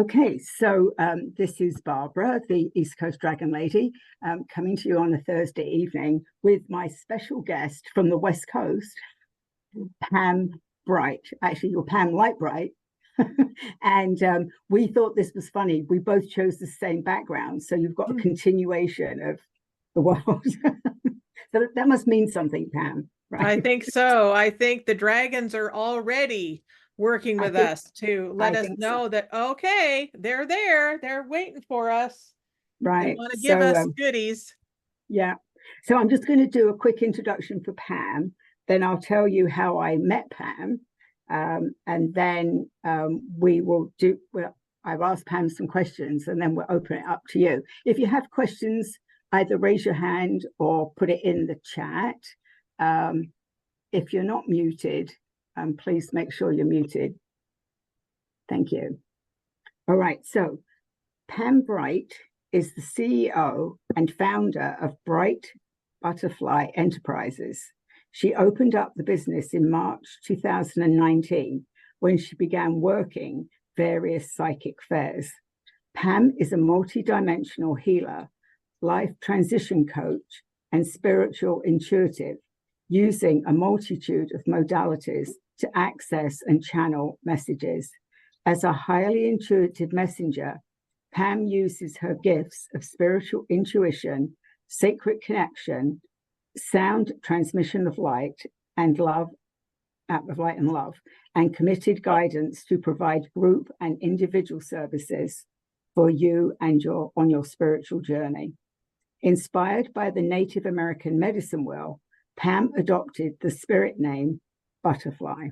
Okay, so this is Barbara, the East Coast Dragon Lady, coming to you on a Thursday evening with my special guest from the West Coast, Pam Bright. Actually, you're Pam Light Bright. And we thought this was funny. We both chose the same background, so you've got a continuation of the world. So that must mean something, Pam, right? I think so. I think the dragons are already working with us to let us know that, okay, they're there. They're waiting for us. Right. They want to give us goodies. Yeah. So I'm just going to do a quick introduction for Pam. Then I'll tell you how I met Pam. And then we will do, well, I've asked Pam some questions and then we'll open it up to you. If you have questions, either raise your hand or put it in the chat. If you're not muted, please make sure you're muted. Thank you. All right, so Pam Bright is the CEO and founder of Bright Butterfly Enterprises. She opened up the business in March 2019 when she began working various psychic fairs. Pam is a multidimensional healer, life transition coach, and spiritual intuitive, using a multitude of modalities to access and channel messages. As a highly intuitive messenger, Pam uses her gifts of spiritual intuition, sacred connection, sound transmission of light and love, and committed guidance to provide group and individual services for you and on your spiritual journey. Inspired by the Native American medicine wheel, Pam adopted the spirit name Butterfly.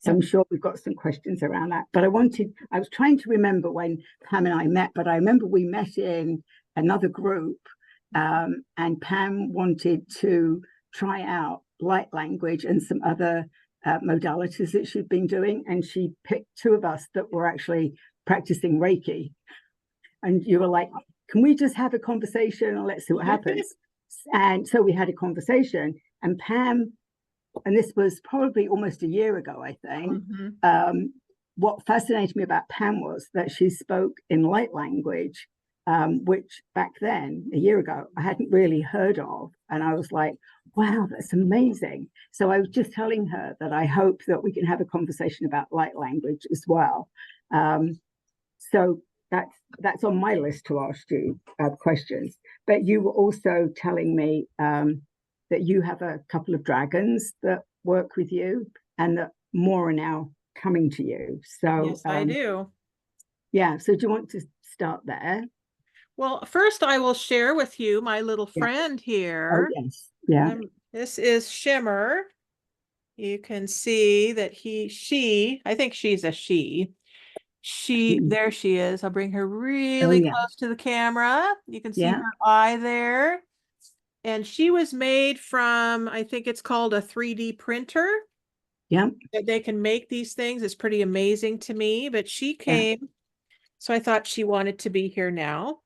So I'm sure we've got some questions around that. But I was trying to remember when Pam and I met, but I remember we met in another group, and Pam wanted to try out light language and some other modalities that she'd been doing. And she picked two of us that were actually practicing Reiki. And you were like, can we just have a conversation and let's see what happens? And so we had a conversation, and Pam, and this was probably almost a year ago, I think. What fascinated me about Pam was that she spoke in light language, which back then, a year ago, I hadn't really heard of. And I was like, wow, that's amazing. So I was just telling her that I hope that we can have a conversation about light language as well. So that's on my list to ask you questions. But you were also telling me that you have a couple of dragons that work with you and that more are now coming to you. So yes, I do. Yeah. So do you want to start there? Well, first I will share with you my little friend here. Oh, yes. Yeah. This is Shimmer. You can see that I think she's a she. There she is. I'll bring her really close to the camera. You can see her eye there. And she was made from, I think it's called a 3D printer. Yeah. They can make these things. It's pretty amazing to me, but she came. So I thought she wanted to be here now.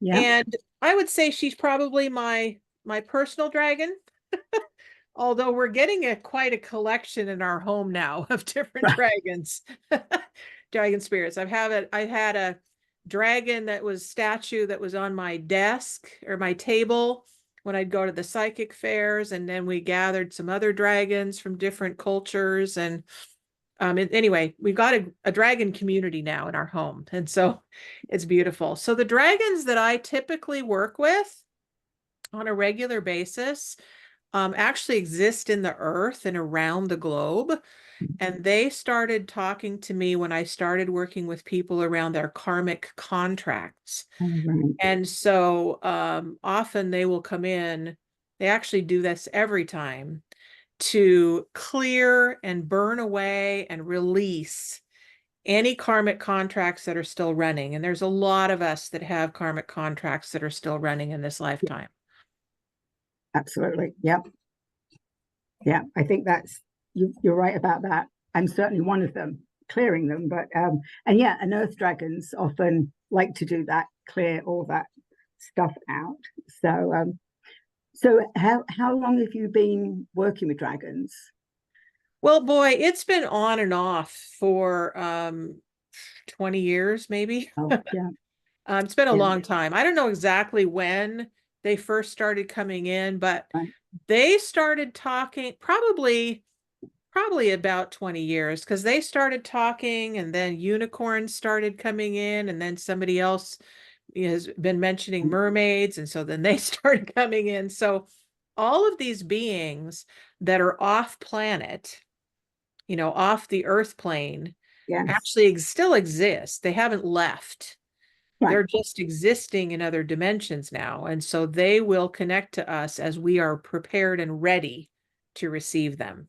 Yeah. And I would say she's probably my personal dragon. Although we're getting quite a collection in our home now of different dragons, dragon spirits. I had a dragon statue that was on my desk or my table when I'd go to the psychic fairs, and then we gathered some other dragons from different cultures. And anyway, we've got a dragon community now in our home, and so it's beautiful. So the dragons that I typically work with on a regular basis actually exist in the earth and around the globe. And they started talking to me when I started working with people around their karmic contracts. And so often they will come in, they actually do this every time, to clear and burn away and release any karmic contracts that are still running. And there's a lot of us that have karmic contracts that are still running in this lifetime. Absolutely. Yep. Yeah, I think you're right about that. I'm certainly one of them, clearing them. But and earth dragons often like to do that, clear all that stuff out. So how long have you been working with dragons? Well, boy, it's been on and off for 20 years, maybe. Oh, yeah. It's been a Yeah. long time. I don't know exactly when they first started coming in, but Right. they started talking probably about 20 years, because they started talking and then unicorns started coming in, and then somebody else has been mentioning mermaids, and so then they started coming in. So all of these beings that are off planet, off the earth plane, Yes. actually still exist. They haven't left. Right. They're just existing in other dimensions now. And so they will connect to us as we are prepared and ready to receive them.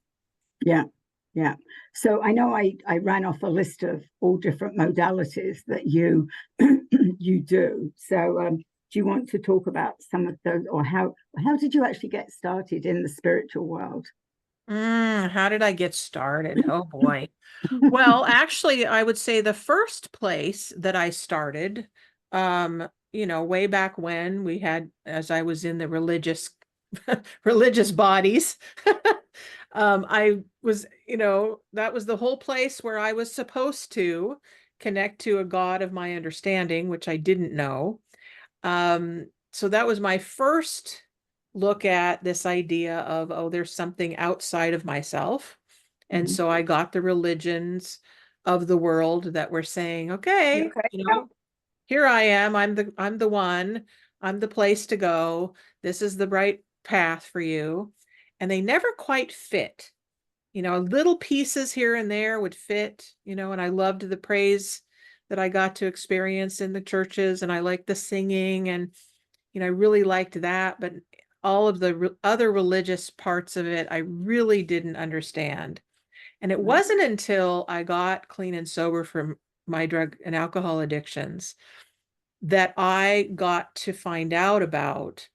Yeah. Yeah. So I know I ran off a list of all different modalities that you you do. So do you want to talk about some of those, or how did you actually get started in the spiritual world? How did I get started? Oh boy. Well, actually, I would say the first place that I started, way back when we had, as I was in the religious bodies, I was, that was the whole place where I was supposed to connect to a God of my understanding, which I didn't know. So that was my first look at this idea of, oh, there's something outside of myself. And Mhm. so I got the religions of the world that were saying, okay, Okay. here I am. I'm the one. I'm the place to go. This is the right path for you. And they never quite fit. Little pieces here and there would fit, and I loved the praise that I got to experience in the churches, and I liked the singing, and I really liked that, but all of the other religious parts of it, I really didn't understand. And it Right. wasn't until I got clean and sober from my drug and alcohol addictions that I got to find out about,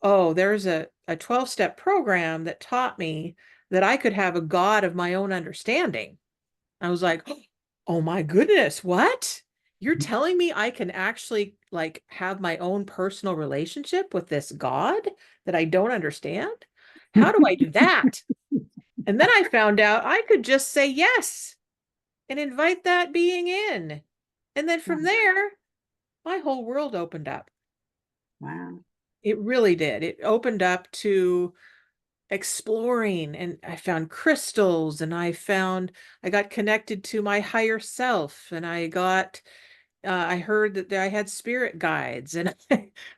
oh, there's a 12-step program that taught me that I could have a God of my own understanding. I was like, oh my goodness, what? You're telling me I can actually like have my own personal relationship with this God that I don't understand? How do I do that? And then I found out I could just say yes and invite that being in. And then from there, my whole world opened up. Wow. It really did. It opened up to exploring, and I found crystals, and I got connected to my higher self, and I heard that I had spirit guides, and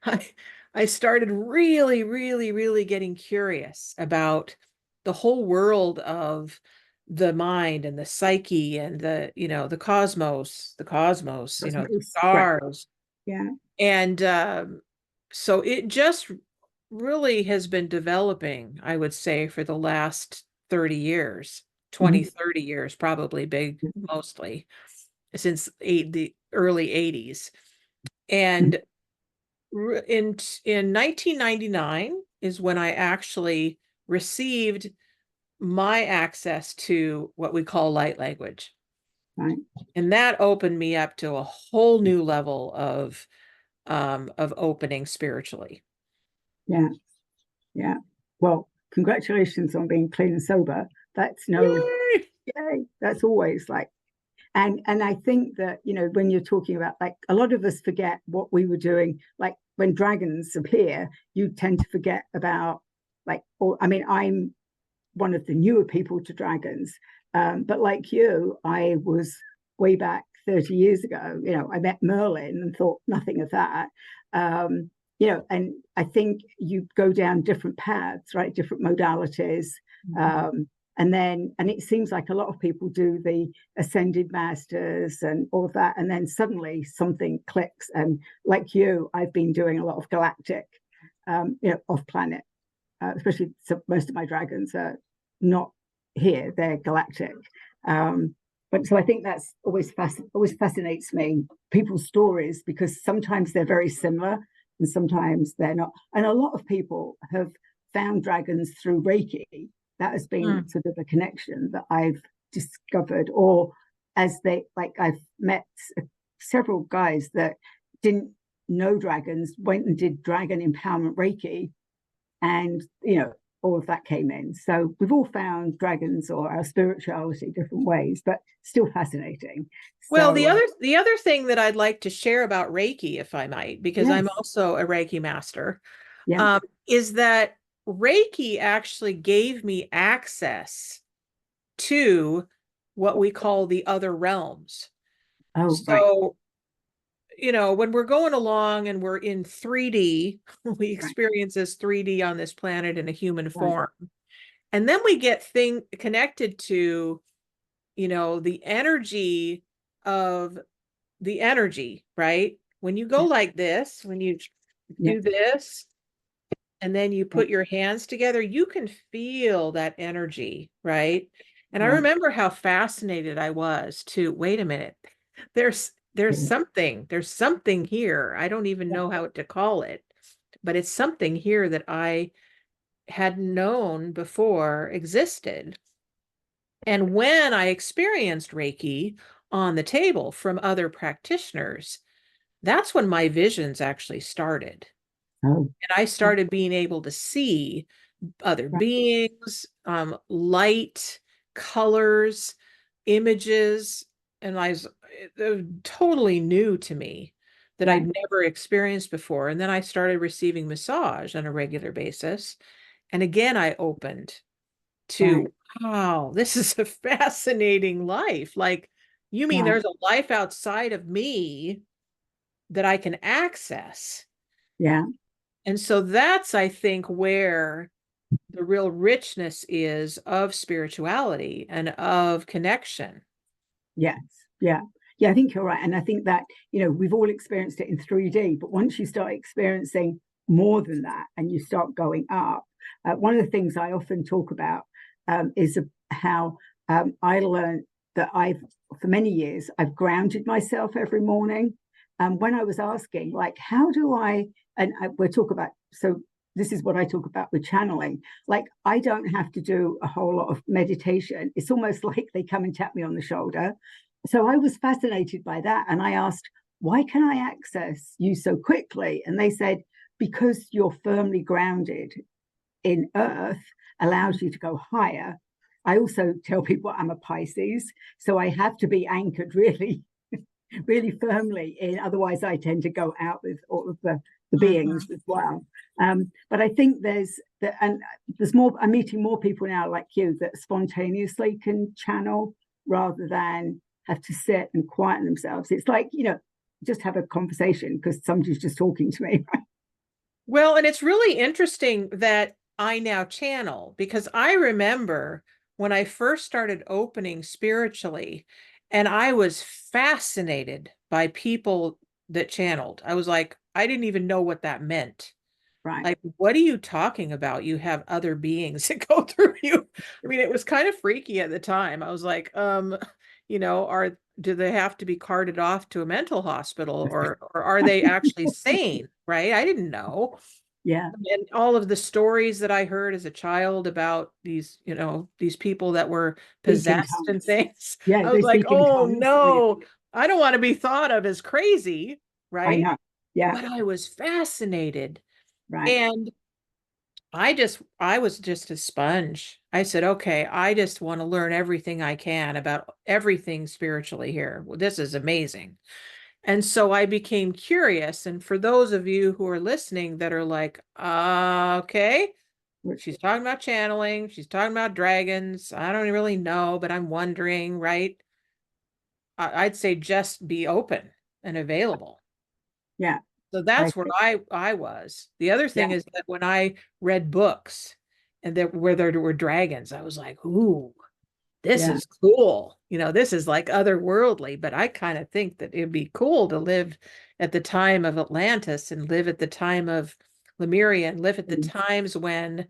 I, I started really, really, really getting curious about the whole world of the mind and the psyche and the cosmos, the Right. stars. Yeah. And so it just really has been developing, I would say, for the last 30 years, 20, Mhm. 30 years, probably big, mostly since the early 80s. And in 1999 is when I actually received my access to what we call light language. Right. And that opened me up to a whole new level of opening spiritually. Yeah. Yeah. Well, congratulations on being clean and sober. That's no, Yay! yay. That's always like, and I think that, when you're talking about, like, a lot of us forget what we were doing. Like when dragons appear, you tend to forget about, like, or I mean, I'm one of the newer people to dragons. But like you, I was way back 30 years ago. I met Merlin and thought nothing of that. And I think you go down different paths, right? Different modalities. And it seems like a lot of people do the ascended masters and all of that. And then suddenly something clicks. And like you, I've been doing a lot of galactic, off planet, especially most of my dragons are not here; they're galactic. But so I think that's always fascinates me, people's stories, because sometimes they're very similar and sometimes they're not. And a lot of people have found dragons through Reiki. That has been sort of a connection that I've discovered, or as they like, I've met several guys that didn't know dragons, went and did dragon empowerment Reiki, and all of that came in. So we've all found dragons or our spirituality different ways, but still fascinating. Well, So the other thing that I'd like to share about Reiki, if I might, because yes, I'm also a Reiki master, yeah, is that Reiki actually gave me access to what we call the other realms. oh right, So, when we're going along and we're in 3D, we right, experience this 3D on this planet in a human right, form. And then we get connected to, the energy of the energy, right? When you go yeah, like this, when you yeah, do this, and then you yeah, put your hands together, you can feel that energy, right? And I right, remember how fascinated I was to, wait a minute, yeah, there's something here. I don't even know how to call it, but it's something here that I had known before existed. And when I experienced Reiki on the table from other practitioners, that's when my visions actually started. oh, And I started being able to see other right, beings, light, colors, images, and it was totally new to me that right, I'd never experienced before. And then I started receiving massage on a regular basis. And again, I opened right, to, wow, this is a fascinating life. Like, you mean right, there's a life outside of me that I can access? yeah, And so that's, I think, where the real richness is of spirituality and of connection. yes, yeah. Yeah, I think you're right. And I think that, we've all experienced it in 3D, but once you start experiencing more than that and you start going up, one of the things I often talk about is how I learned that for many years, I've grounded myself every morning. When I was asking, like, how do we'll talk about, so this is what I talk about with channeling. Like, I don't have to do a whole lot of meditation. It's almost like they come and tap me on the shoulder. So I was fascinated by that. And I asked, why can I access you so quickly? And they said, because you're firmly grounded in earth allows you to go higher. I also tell people I'm a Pisces, so I have to be anchored really, really firmly in. Otherwise, I tend to go out with all of the beings Mhm. as well. But I think there's more. I'm meeting more people now like you that spontaneously can channel rather than have to sit and quieten themselves. It's like just have a conversation because somebody's just talking to me. Well, and it's really interesting that I now channel because I remember when I first started opening spiritually, and I was fascinated by people that channeled. I was like, I didn't even know what that meant. Right. Like, what are you talking about? You have other beings that go through you. I mean, it was kind of freaky at the time. I was like, do they have to be carted off to a mental hospital or are they actually sane? Right? I didn't know. Yeah. And all of the stories that I heard as a child about these people that were Speak in possessed and tongues. things, Yeah, I was they like, speak in oh tongues. Oh, yeah. no, I don't want to be thought of as crazy, I right? know. Yeah. But I was fascinated. Right. And I was just a sponge. I said, okay, I just want to learn everything I can about everything spiritually here. Well, this is amazing. And so I became curious. And for those of you who are listening that are like, okay, she's talking about channeling, she's talking about dragons. I don't really know, but I'm wondering, right? I'd say just be open and available. Yeah. So I that's where agree. I was. The other Yeah. thing is that when I read books and where there were dragons, I was like, ooh, this Yeah. is cool. This is like otherworldly, but I kind of think that it'd be cool to live at the time of Atlantis and live at the time of Lemuria and live at the Mm. times when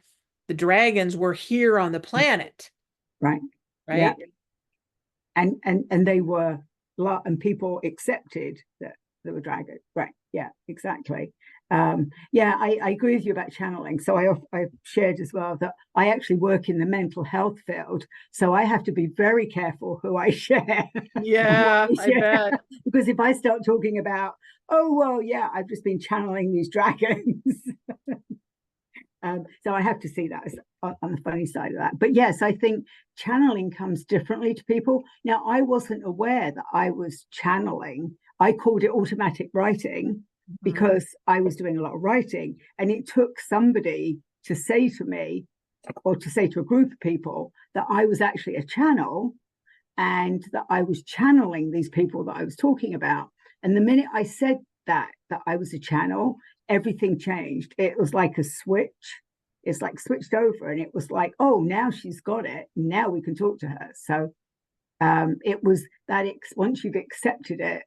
the dragons were here on the planet, Right. Yeah. right? And they were and people accepted that there were dragons. Right. Yeah, exactly. Yeah, I agree with you about channeling. So I've shared as well that I actually work in the mental health field. So I have to be very careful who I share and what Yeah, I I share. bet. Because if I start talking about, oh, well, yeah, I've just been channeling these dragons, So I have to see that as on the funny side of that. But yes, I think channeling comes differently to people. Now, I wasn't aware that I was channeling. I called it automatic writing because I was doing a lot of writing, and it took somebody to say to me, or to say to a group of people, that I was actually a channel and that I was channeling these people that I was talking about. And the minute I said that I was a channel, everything changed. It was like a switch. It's like switched over, and it was like, oh, now she's got it. Now we can talk to her. So it was that once you've accepted it,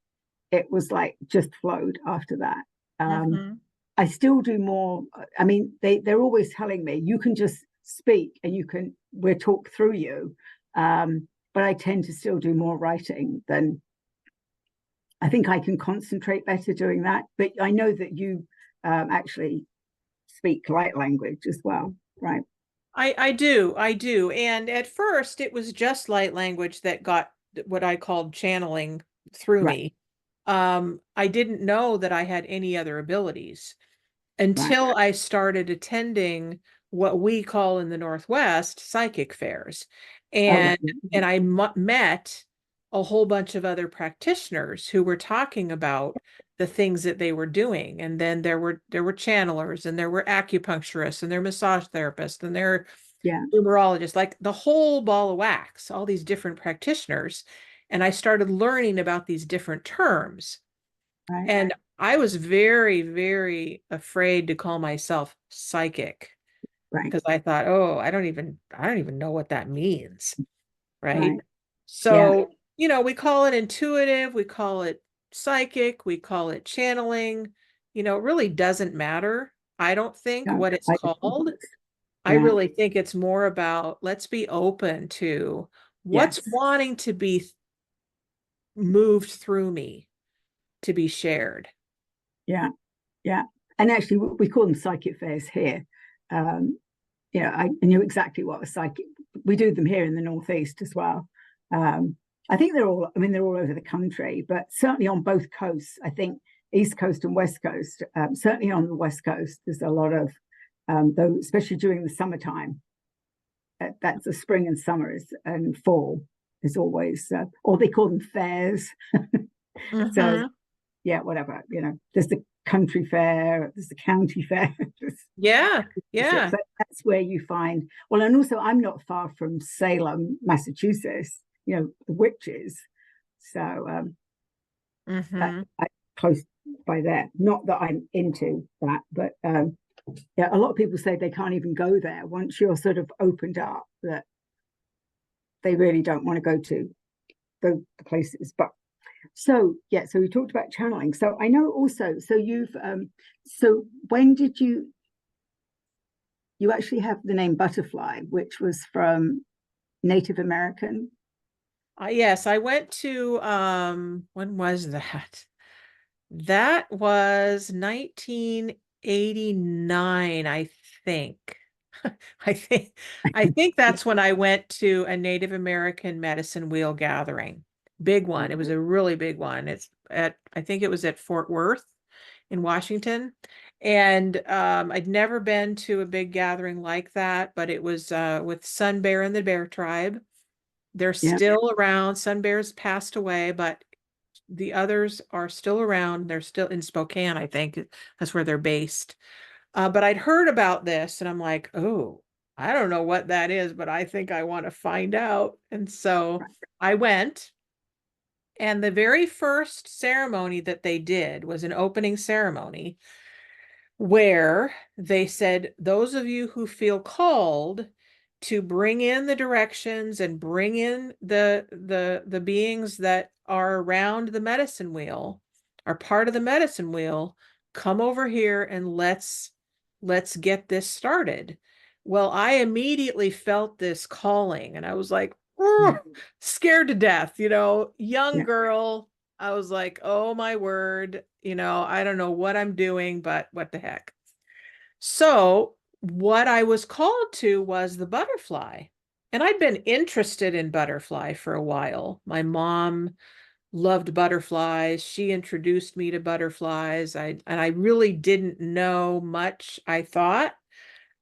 it was like just flowed after that. I still do more. I mean, they're always telling me you can just speak and we'll talk through you. But I tend to still do more writing than, I think I can concentrate better doing that. But I know that you actually speak light language as well, right? I do. And at first it was just light language that got what I called channeling through Right. me. I didn't know that I had any other abilities Right. until I started attending what we call in the Northwest psychic fairs. Oh, And I met a whole bunch of other practitioners who were talking about the things that they were doing. And then there were channelers, and there were acupuncturists, and there were massage therapists, and there yeah. were numerologists, like the whole ball of wax, all these different practitioners. And I started learning about these different terms. Right. And I was very, very afraid to call myself psychic Right. because I thought, oh, I don't even know what that means. Right. Right. Yeah. So, we call it intuitive, we call it psychic, we call it channeling. It really doesn't matter. I don't think Yeah. what it's called. I Yeah. really think it's more about, let's be open to what's Yes. wanting to be moved through me to be shared. Yeah. Yeah. And actually, we call them psychic fairs here. I knew exactly what a psychic. We do them here in the Northeast as well. I think they're all over the country, but certainly on both coasts. I think East Coast and West Coast. Certainly on the West Coast, there's a lot of, though, especially during the summertime. That's the spring and summer and fall is always, or they call them fairs. So yeah, whatever. There's the country fair, there's the county fair. Yeah. But that's where you find, well, and also I'm not far from Salem, Massachusetts, the witches. So I'm close by there. Not that I'm into that, but yeah, a lot of people say they can't even go there once you're sort of opened up, that they really don't want to go to the places. But so yeah, so we talked about channeling. So I know also, so you've so when did you actually have the name Butterfly, which was from Native American? Yes, I went to when was that? That was 1989, I think. I think that's when I went to a Native American medicine wheel gathering. Big one. It was a really big one. I think it was at Fort Worth in Washington. And I'd never been to a big gathering like that, but it was with Sun Bear and the Bear Tribe. They're still around. Sun Bear's passed away, but the others are still around. They're still in Spokane, I think. That's where they're based. But I'd heard about this, and I'm like, oh, I don't know what that is, but I think I want to find out. And so I went. And the very first ceremony that they did was an opening ceremony where they said, those of you who feel called to bring in the directions and bring in the beings that are around the medicine wheel, are part of the medicine wheel, come over here and let's get this started. Well, I immediately felt this calling, and I was like, scared to death, young girl. I was like, oh my word, I don't know what I'm doing, but what the heck. So what I was called to was the butterfly. And I'd been interested in butterfly for a while. My mom loved butterflies. She introduced me to butterflies. And I really didn't know much, I thought.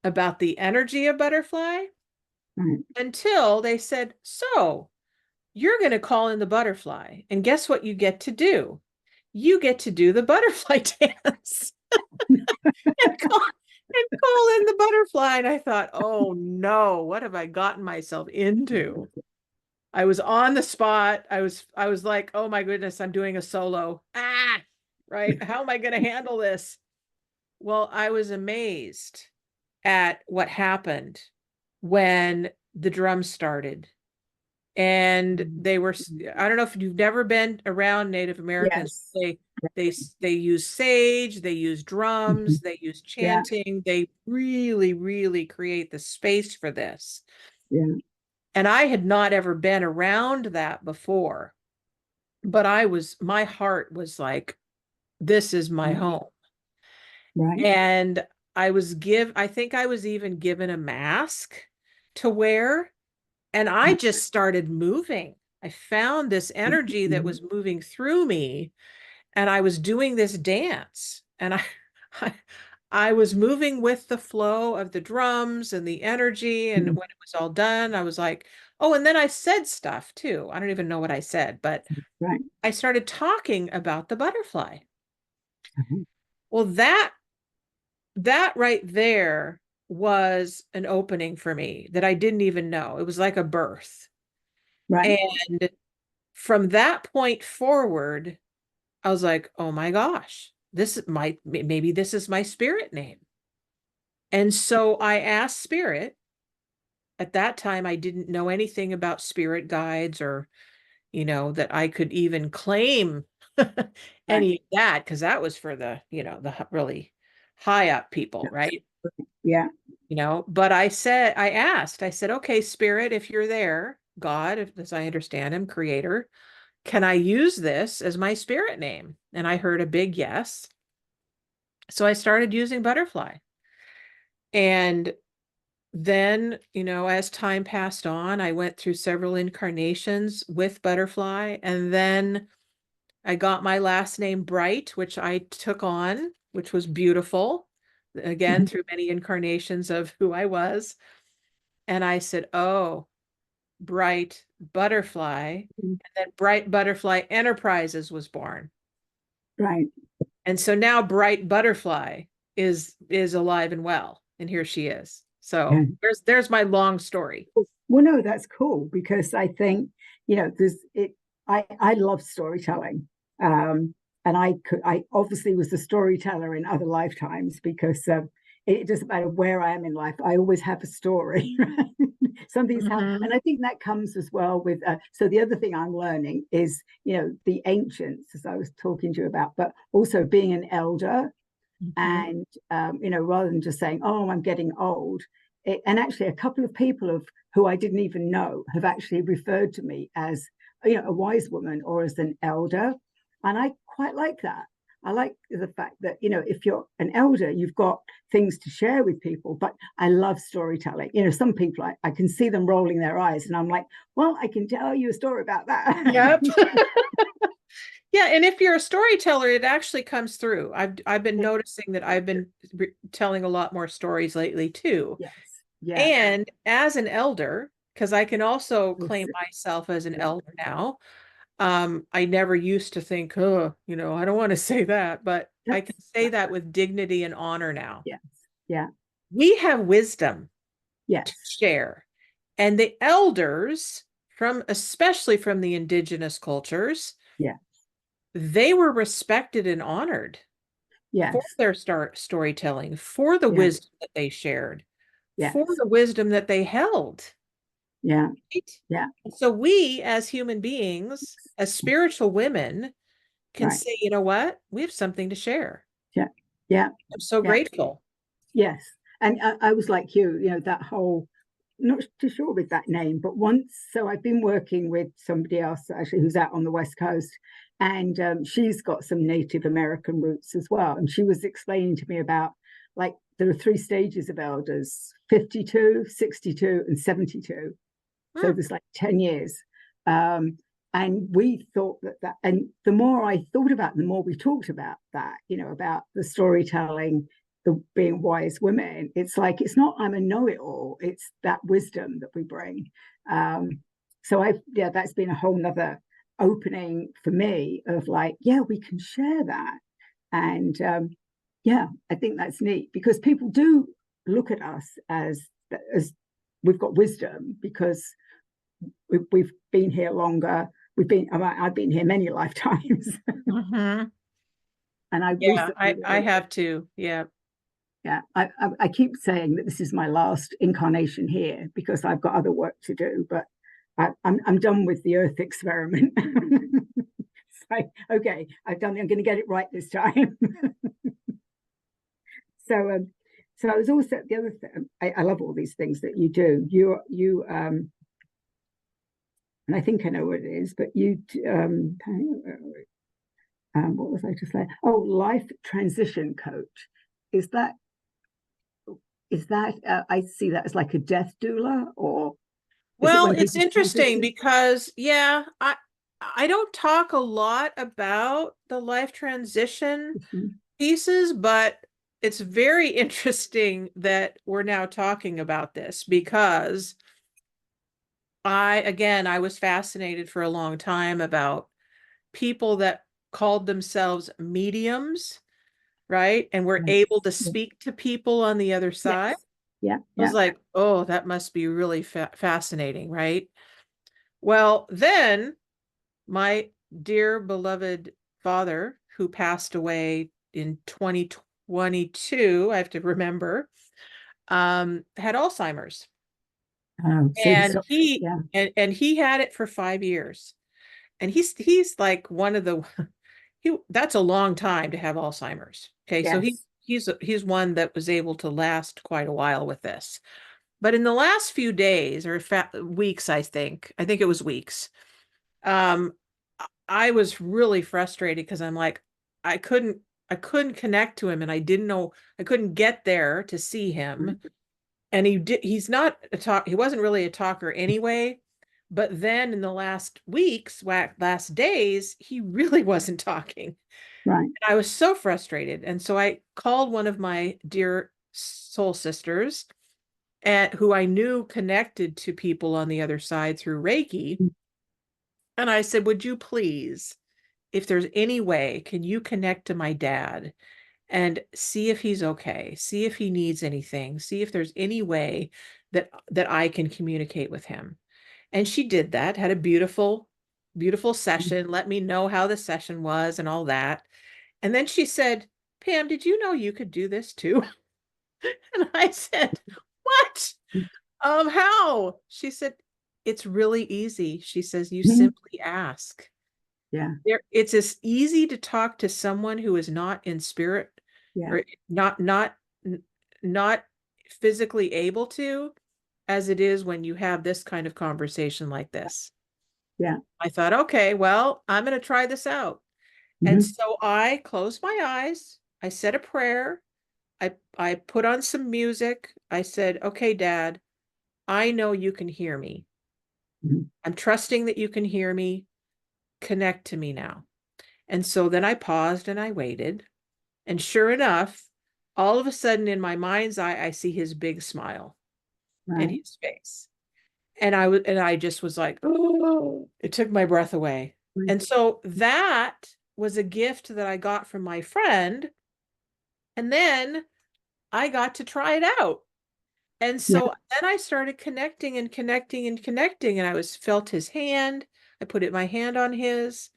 about the energy of butterfly Right. until they said, so you're going to call in the butterfly. And guess what you get to do? You get to do the butterfly dance and call in the butterfly. And I thought, oh no, what have I gotten myself into? I was on the spot. I was like, oh my goodness, I'm doing a solo. Right. How am I going to handle this? Well, I was amazed at what happened when the drums started. And they were, I don't know if you've never been around Native Americans. Yes. They use sage, they use drums, they use Yeah. chanting. They really, really create the space for this. Yeah. And I had not ever been around that before, but my heart was like, this is my home. Right. And I think I was even given a mask to wear, and I just started moving. I found this energy that was moving through me, and I was doing this dance, and I, I was moving with the flow of the drums and the energy. And when it was all done, I was like, oh, and then I said stuff too. I don't even know what I said, but Right. I started talking about the butterfly. Uh-huh. Well, that right there was an opening for me that I didn't even know. It was like a birth. Right. And from that point forward, I was like, oh my gosh, maybe this is my spirit name. And so I asked Spirit. At that time, I didn't know anything about spirit guides, or, that I could even claim Right. any of that, because that was for the really high up people, right? Yeah. But I asked, I said, okay, Spirit, if you're there, God, if, as I understand him, creator, can I use this as my spirit name? And I heard a big yes. So I started using butterfly. And then, as time passed on, I went through several incarnations with butterfly. And then I got my last name Bright, which I took on, which was beautiful. Again, through many incarnations of who I was. And I said, oh, Bright Butterfly. And then Bright Butterfly Enterprises was born. Right. And so now Bright Butterfly is alive and well. And here she is. So Yeah. there's my long story. Well, no, that's cool, because I think, there's it. I love storytelling, and I obviously was a storyteller in other lifetimes, because it doesn't matter where I am in life, I always have a story. Something's happened, and I think that comes as well with. So the other thing I'm learning is, the ancients, as I was talking to you about, but also being an elder. And rather than just saying, oh, I'm getting old. And actually a couple of people who I didn't even know have actually referred to me as, a wise woman or as an elder. And I quite like that. I like the fact that, if you're an elder, you've got things to share with people. But I love storytelling. Some people, I can see them rolling their eyes, and I'm like, well, I can tell you a story about that. Yep. Yeah, and if you're a storyteller, it actually comes through. I've been noticing that I've been telling a lot more stories lately too. Yes. Yeah. And as an elder, because I can also claim myself as an elder now. I never used to think, oh, I don't want to say that, but I can say that with dignity and honor now. Yes. Yeah. We have wisdom to Yes. share. And the elders, especially from the indigenous cultures, Yeah. they were respected and honored Yes. for their storytelling, for the wisdom that they shared, Yes. for the wisdom that they held. Yeah. Right? Yeah. So we, as human beings, as spiritual women, can Right. say, you know what? We have something to share. Yeah. Yeah. I'm so Yeah. grateful. Yes. And I was like you, that whole, not too sure with that name, but once, so I've been working with somebody else actually who's out on the West Coast, and she's got some Native American roots as well. And she was explaining to me about, like, there are 3 stages of elders: 52, 62, and 72. So there's like 10 years. And we thought that, and the more I thought about it, the more we talked about that, about the storytelling the being wise women. It's like, it's not I'm a know-it-all, it's that wisdom that we bring. So that's been a whole nother opening for me of like, yeah, we can share that. And I think that's neat, because people do look at us as we've got wisdom, because we've been here longer. I've been here many lifetimes. Mm-hmm. And I have too. Yeah. Yeah, I keep saying that this is my last incarnation here, because I've got other work to do, but I'm done with the Earth experiment. So, okay, I'm going to get it right this time. So I was also, the other thing, I love all these things that you do. You and I think I know what it is, but what was I to say? Oh, life transition coach. Is that I see that as like a death doula, or is it Well, when it's people interesting transition? because I don't talk a lot about the life transition pieces, but it's very interesting that we're now talking about this, because I was fascinated for a long time about people that called themselves mediums, right? And were Right. able to Yeah. speak to people on the other side. Yes. Yeah. I was Yeah. like, oh, that must be really fascinating, right? Well, then my dear beloved father, who passed away in 2022, I have to remember, had Alzheimer's. So And he yeah. and he had it for 5 years. And he's like one of the that's a long time to have Alzheimer's. Okay, so Yes. he's one that was able to last quite a while with this. But in the last few days or weeks, I think it was weeks, um, I was really frustrated because I'm like, I couldn't I couldn't connect to him, and I didn't know, I couldn't get there to see him. And he's not a talk, he wasn't really a talker anyway. But then in the last weeks, last days, he really wasn't talking. Right. And I was so frustrated. And so I called one of my dear soul sisters, who I knew connected to people on the other side through Reiki. And I said, would you please, if there's any way, can you connect to my dad and see if he's okay, see if he needs anything, see if there's any way that I can communicate with him. And she did that, had a beautiful, beautiful session, let me know how the session was and all that. And then she said, Pam, did you know you could do this too? And I said, what? How? She said, it's really easy. She says, you simply ask. Yeah. It's as easy to talk to someone who is not in spirit, Yeah. or not physically able to, as it is when you have this kind of conversation like this. Yeah. I thought, okay, well, I'm going to try this out. And so I closed my eyes. I said a prayer. I put on some music. I said, okay, Dad, I know you can hear me. I'm trusting that you can hear me. Connect to me now. And so then I paused and I waited. And sure enough, all of a sudden in my mind's eye, I see his big smile in Right. his face. And I just was like, oh, it took my breath away. Right. And so that was a gift that I got from my friend. And then I got to try it out. And Yeah. so then I started connecting and connecting and connecting. And I felt his hand. I put my hand on his.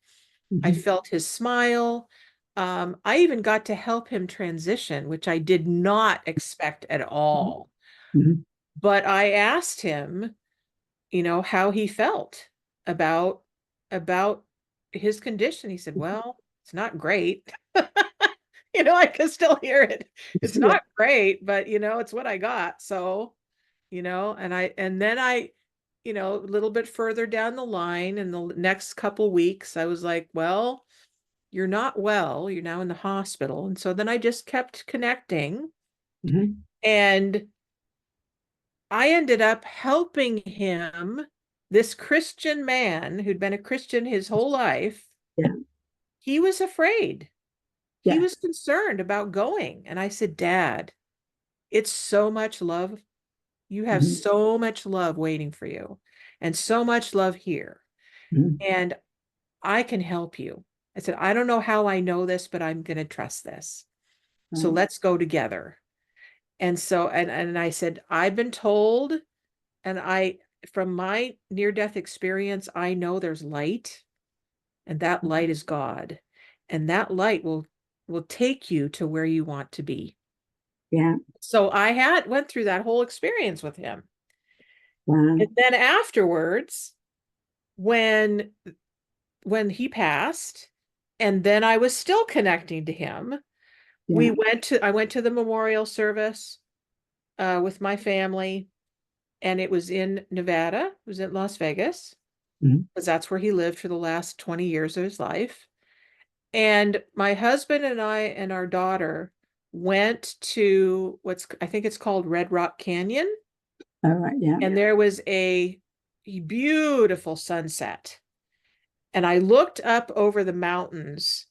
I felt his smile. I even got to help him transition, which I did not expect at all. But I asked him, how he felt about about his condition. He said, well, it's not great. I can still hear it. It's Yeah. not great, but it's what I got. So, and then a little bit further down the line in the next couple weeks, I was like, well, you're not well, you're now in the hospital. And so then I just kept connecting, and I ended up helping him, this Christian man who'd been a Christian his whole life. Yeah. He was afraid. he was concerned about going. And I said, Dad, it's so much love. You have so much love waiting for you and so much love here. And I can help you. I said, I don't know how I know this, but I'm going to trust this. So let's go together. And so, and I said, I've been told, and from my near-death experience, I know there's light, and that light is God. And that light will take you to where you want to be. Yeah. So I went through that whole experience with him. Wow. And then afterwards, when he passed, and then I was still connecting to him, I went to the memorial service with my family, and it was in Nevada. It was in Las Vegas, because that's where he lived for the last 20 years of his life. And my husband and I and our daughter went to I think it's called Red Rock Canyon. All right. Yeah. And there was a beautiful sunset. And I looked up over the mountains,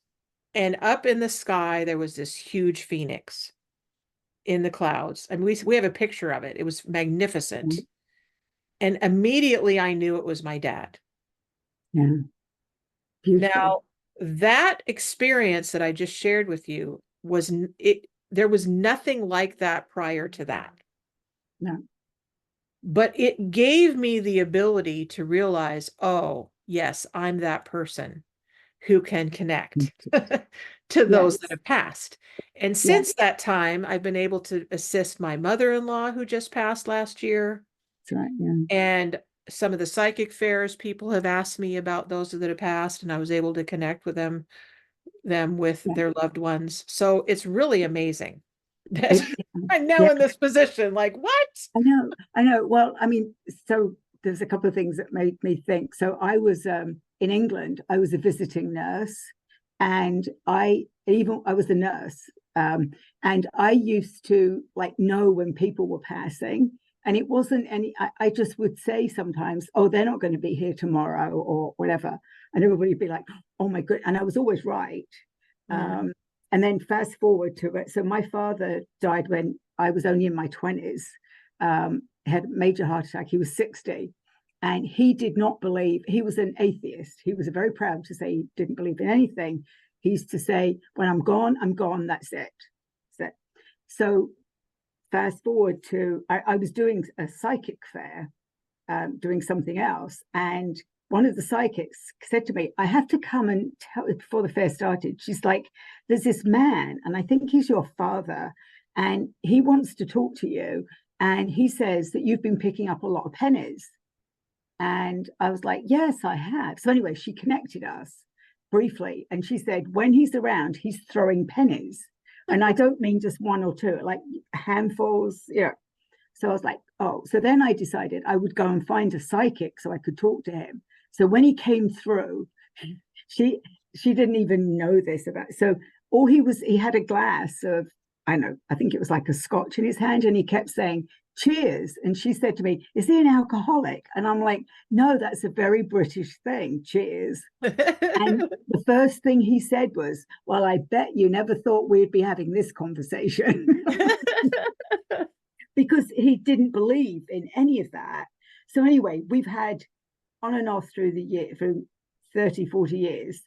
and up in the sky, there was this huge phoenix in the clouds. I mean, we have a picture of it. It was magnificent. And immediately I knew it was my dad. Yeah. Beautiful. Now, that experience that I just shared with you there was nothing like that prior to that. No. But it gave me the ability to realize, oh, yes, I'm that person who can connect to those that have passed. And since that time, I've been able to assist my mother-in-law, who just passed last year. That's right. Yeah. And some of the psychic fairs, people have asked me about those that have passed, and I was able to connect with them with their loved ones. So it's really amazing that I'm now in this position. Like, what? I know. Well, I mean, so there's a couple of things that made me think. So I was in England. I was a visiting nurse, and I was a nurse, and I used to know when people were passing. And it wasn't I just would say sometimes, oh, they're not going to be here tomorrow or whatever. And everybody would be like, oh my good. And I was always right. And then fast forward to it. So my father died when I was only in my 20s. Had a major heart attack. He was 60. And he did not believe, he was an atheist. He was very proud to say he didn't believe in anything. He used to say, when I'm gone, that's it. So fast forward to, I was doing a psychic fair, doing something else. And one of the psychics said to me, I have to come and tell it before the fair started. She's like, there's this man, and I think he's your father, and he wants to talk to you. And he says that you've been picking up a lot of pennies. And I was like, yes, I have. So anyway, she connected us briefly. And she said, when he's around, he's throwing pennies. And I don't mean just one or two, like handfuls. So I was like, oh. So then I decided I would go and find a psychic so I could talk to him. So when he came through, she didn't even know this about it. So he had a glass of, I think it was like a scotch in his hand, and he kept saying, cheers. And she said to me, is he an alcoholic? And I'm like, no, that's a very British thing, cheers. And the first thing he said was, well, I bet you never thought we'd be having this conversation. Because he didn't believe in any of that. So anyway, we've had on and off through the year, for 30, 40 years,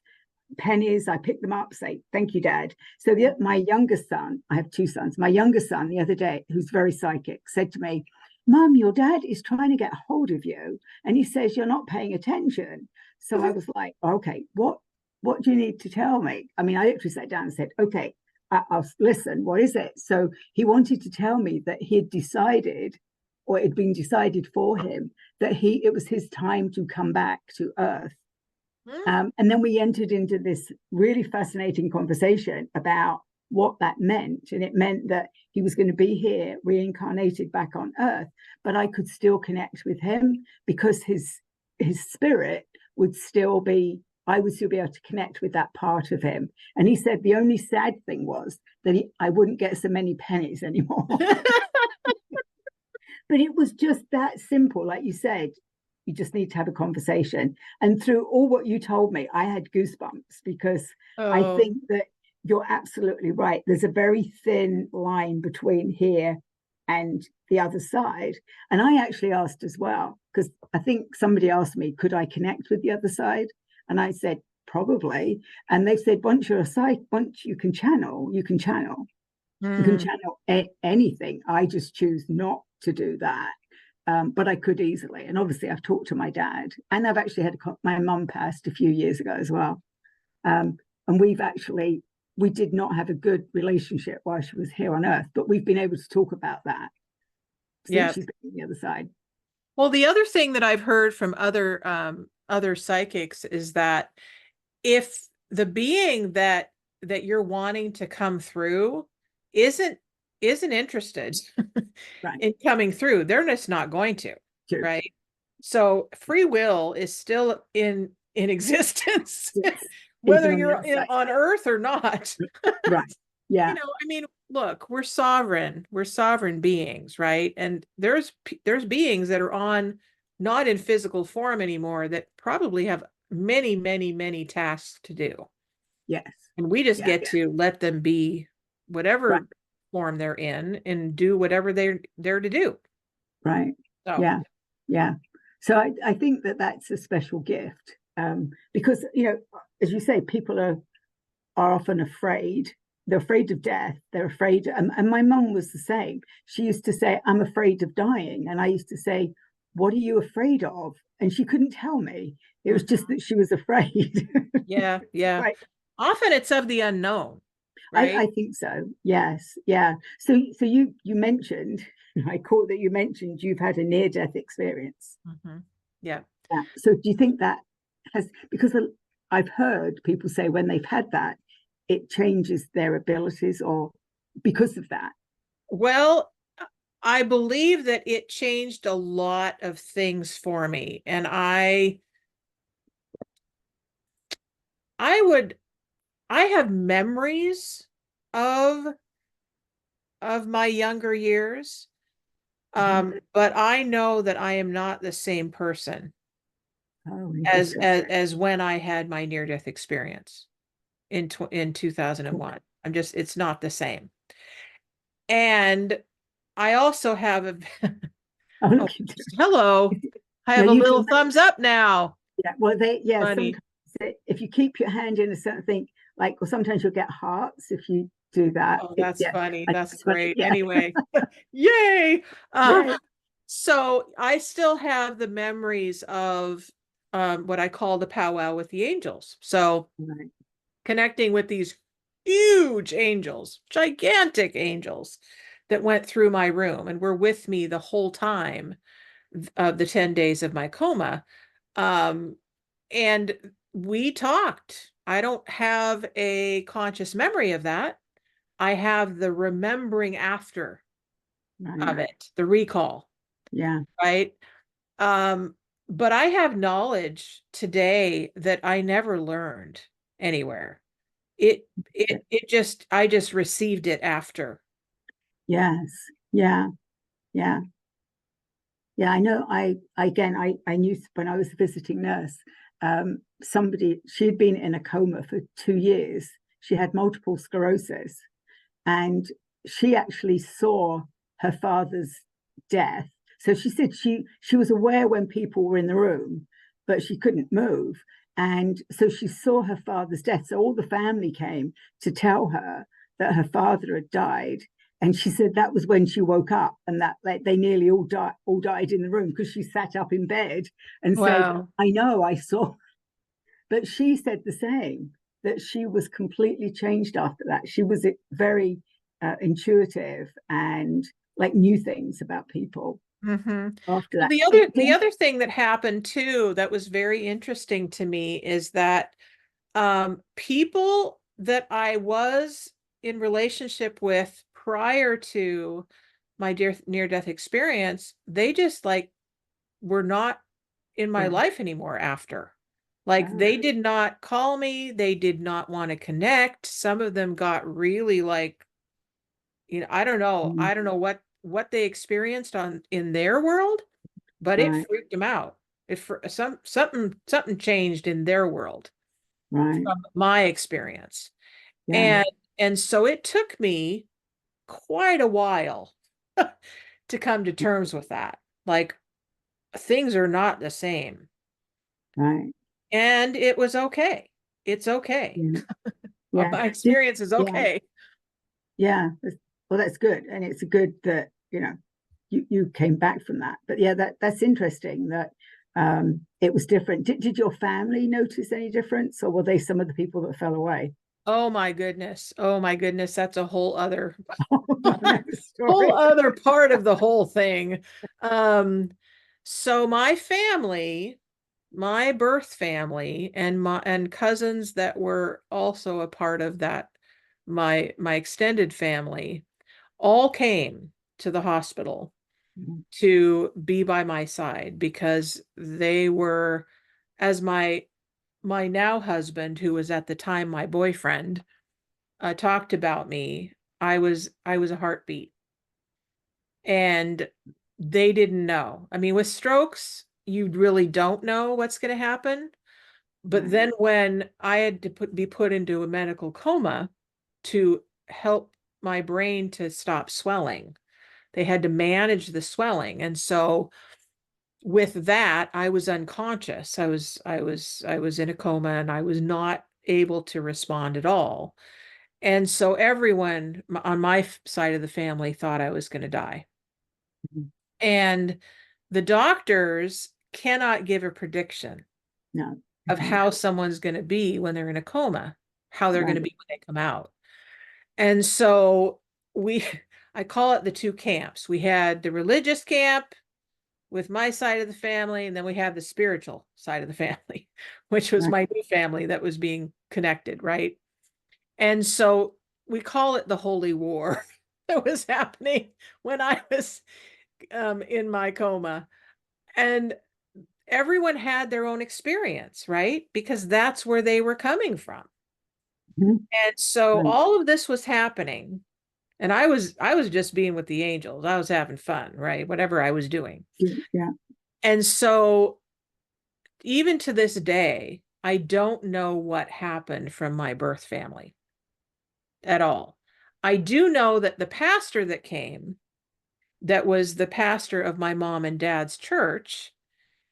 pennies. I pick them up, say, thank you, Dad. So my youngest son, I have two sons, my youngest son the other day, who's very psychic, said to me, Mum, your dad is trying to get hold of you, and he says you're not paying attention. So I was like, okay, what do you need to tell me? I mean, I literally sat down and said, okay, I'll listen, what is it? So he wanted to tell me that he had decided, or it had been decided for him, that it was his time to come back to Earth. And then we entered into this really fascinating conversation about what that meant. And it meant that he was going to be here, reincarnated back on Earth, but I could still connect with him because his spirit would still be, I would still be able to connect with that part of him. And he said the only sad thing was that I wouldn't get so many pennies anymore. But it was just that simple. Like you said, you just need to have a conversation. And through all what you told me, I had goosebumps because I think that you're absolutely right. There's a very thin line between here and the other side. And I actually asked as well, because I think somebody asked me, could I connect with the other side? And I said, probably. And they said, once you're a psych, once you can channel, you can channel. You can channel anything. I just choose not to do that. But I could easily. And obviously, I've talked to my dad, and I've actually had my mum passed a few years ago as well. And we did not have a good relationship while she was here on Earth, but we've been able to talk about that since she's been on the other side. Well, the other thing that I've heard from other psychics is that if the being that you're wanting to come through isn't interested in coming through, they're just not going to. True. Right? So free will is still in existence. Yes. Whether you're on Earth or not. Right. Yeah. You know, I mean, look, we're sovereign beings, right? And there's beings that are not in physical form anymore that probably have many, many, many tasks to do. Yes. And we just get to let them be whatever form they're in and do whatever they're there to do. Right. So. Yeah. Yeah. So I think that that's a special gift, because, you know, as you say, people are often afraid. They're afraid of death. They're afraid. And my mum was the same. She used to say, I'm afraid of dying. And I used to say, what are you afraid of? And she couldn't tell me. It was just that she was afraid. Yeah. Yeah. Right. Often it's of the unknown. Right? I think so. Yes. Yeah. So you mentioned, I caught that you mentioned you've had a near-death experience. Mm-hmm. Yeah. So do you think that because I've heard people say when they've had that, it changes their abilities or because of that? Well, I believe that it changed a lot of things for me. And I have memories of my younger years. But I know that I am not the same person as when I had my near-death experience in 2001. It's not the same. And I also have a hello. I have a little thumbs up now. Yeah, well, sometimes if you keep your hand in a certain thing, like, well, sometimes you'll get hearts if you do that. Oh, that's funny. That's great. Yeah. Anyway, yay. So I still have the memories of what I call the powwow with the angels. So connecting with these huge angels, gigantic angels that went through my room and were with me the whole time of the 10 days of my coma. And we talked. I don't have a conscious memory of that. I have the remembering after of it, the recall. Yeah. Right. But I have knowledge today that I never learned anywhere. I just received it after. Yes. Yeah. Yeah. Yeah. I know. I knew when I was a visiting nurse, she had been in a coma for 2 years. She had multiple sclerosis, and she actually saw her father's death. So she said she was aware when people were in the room, but she couldn't move. And so she saw her father's death. So all the family came to tell her that her father had died. And she said that was when she woke up, and that they nearly all died in the room, because she sat up in bed and said, I know, I saw. But she said the same, that she was completely changed after that. She was very intuitive and like knew things about people. Mm-hmm. After that. The other thing that happened too that was very interesting to me is that people that I was in relationship with prior to my near-death experience, they just like were not in my life anymore after. Like they did not call me, they did not want to connect. Some of them got really like, you know, I don't know what they experienced in their world, but it freaked them out. Something changed in their world from my experience. Yeah. And so it took me quite a while to come to terms with that. Like, things are not the same. Right. And it was okay. It's okay. Yeah. Yeah. My experience is Yeah. okay. Yeah. Well, that's good. And it's good that, you came back from that. But yeah, that's interesting that it was different. Did your family notice any difference, or were they some of the people that fell away? Oh my goodness. Oh my goodness. That's a whole other whole Story. other part of the whole thing. Um, so my family, my birth family, and cousins that were also a part of that, my extended family, all came to the hospital Mhm. to be by my side because they were, as my now husband, who was at the time my boyfriend, talked about me, I was a heartbeat. And they didn't know. I mean, with strokes, you really don't know what's going to happen. But Right. then when I had to be put into a medical coma to help my brain to stop swelling, they had to manage the swelling. And so with that, I was unconscious. I was in a coma, and I was not able to respond at all. And so everyone on my side of the family thought I was going to die. Mhm. And the doctors cannot give a prediction No, you of can't. how someone's going to be when they're in a coma, how they're going to Right. be when they come out. And so we, I call it the two camps. We had the religious camp with my side of the family, and then we have the spiritual side of the family, which was Right. my new family that was being connected, right? And so we call it the holy war that was happening when I was in my coma. And everyone had their own experience, right? Because that's where they were coming from. Mhm. And so Right. all of this was happening, and I was just being with the angels. I was having fun, right? Whatever I was doing. Yeah. And so even to this day, I don't know what happened from my birth family at all. I do know that the pastor that came, that was the pastor of my mom and dad's church,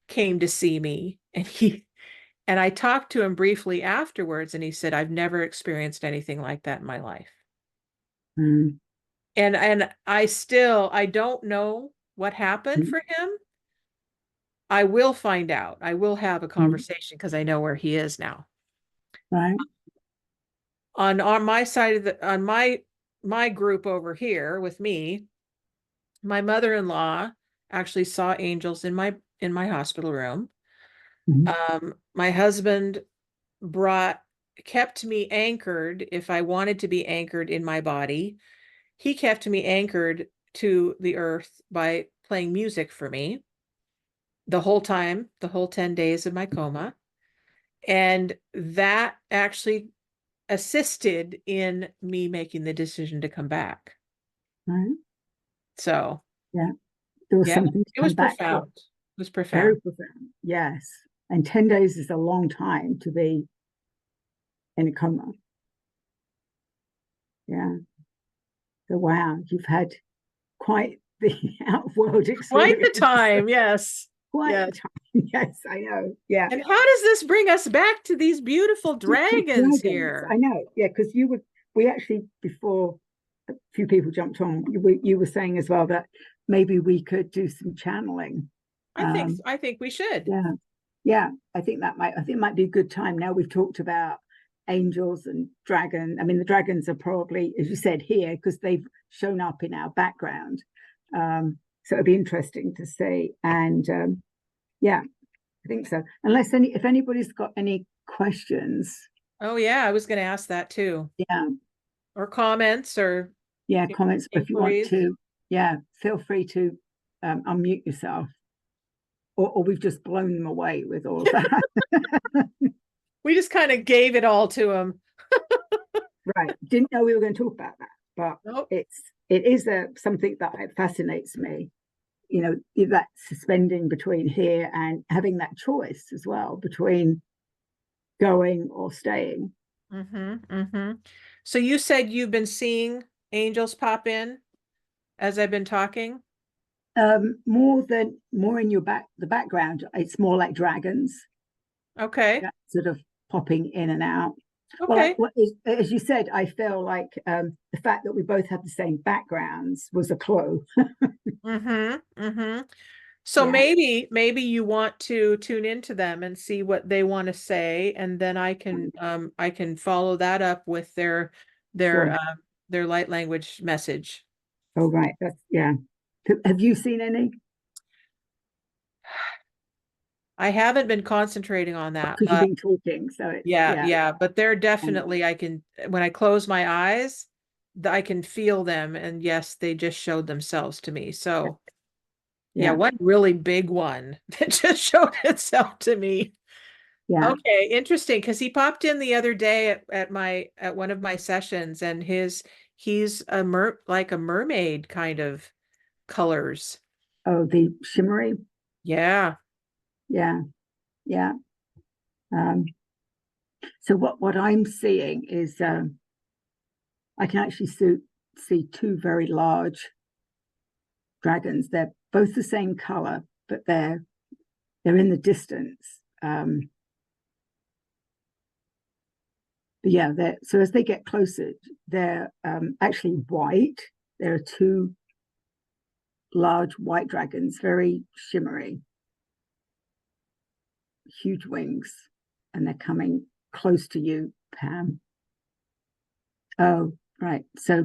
came to see me, and I talked to him briefly afterwards, and he said, I've never experienced anything like that in my life. Mm. And I don't know what happened for him. I will find out. I will have a Mm. conversation because I know where he is now. Right. On my side of on my group over here with me, my mother-in-law actually saw angels in my hospital room. Mhm. My husband brought kept me anchored if I wanted to be anchored in my body. He kept me anchored to the earth by playing music for me the whole time, the whole 10 days of my coma. And that actually assisted in me making the decision to come back. Right. So, Yeah. There was yeah, something to it was come back for. profound. It was Very profound. profound. Yes. And 10 days is a long time to be in a coma. Yeah. So, wow, you've had quite the out of world Quite the experience. time, yes. Quite Yes. the time. Yes, I know. Yeah. And how does this bring us back to these beautiful dragons Dragons. here? I know. Yeah. Because we actually, before a few people jumped on, you were saying as well that maybe we could do some channeling. Um, I think we should. yeah. Yeah, I think it might be a good time. Now we've talked about angels and dragon. I mean, the dragons are probably, as you said, here because they've shown up in our background. So it'd be interesting to see. And yeah, I think so. If anybody's got any questions, Oh yeah, I was going to ask that too. yeah, Or comments or yeah, comments. But if you want inquiries. to, yeah, feel free to unmute yourself, or we've just blown them away with all of that. We just kind of gave it all to them. Right. Didn't know we were going to talk about that, but Nope. it is something that fascinates me. That suspending between here, and having that choice as well between going or staying. So you said you've been seeing angels pop in as I've been talking? More in the background. It's more like dragons, Okay. that sort of popping in and out. Well, Okay. as you said, I feel like the fact that we both have the same backgrounds was a clue. So Yeah, maybe you want to tune into them and see what they want to say, and then I can follow that up with their sure. uh, their light language message. Oh, right. That's yeah. Have you seen any? I haven't been concentrating on that, Because you've but been talking, so it's yeah, yeah. yeah, but they're Um, definitely I can when I close my eyes, I can feel them, and yes, they just showed themselves to me. So yeah, yeah, one really big one that just showed itself to me. yeah. Okay, interesting. Because he popped in the other day at one of my sessions, and he's like a mermaid kind of colors. Oh, the shimmery. Yeah. Yeah, yeah. Um, so what I'm seeing is I can actually see two very large dragons. They're both the same color, but they're in the distance. But yeah, so as they get closer, they're actually white. There are two large white dragons, very shimmery, huge wings, and they're coming close to you, Pam. Oh, right. So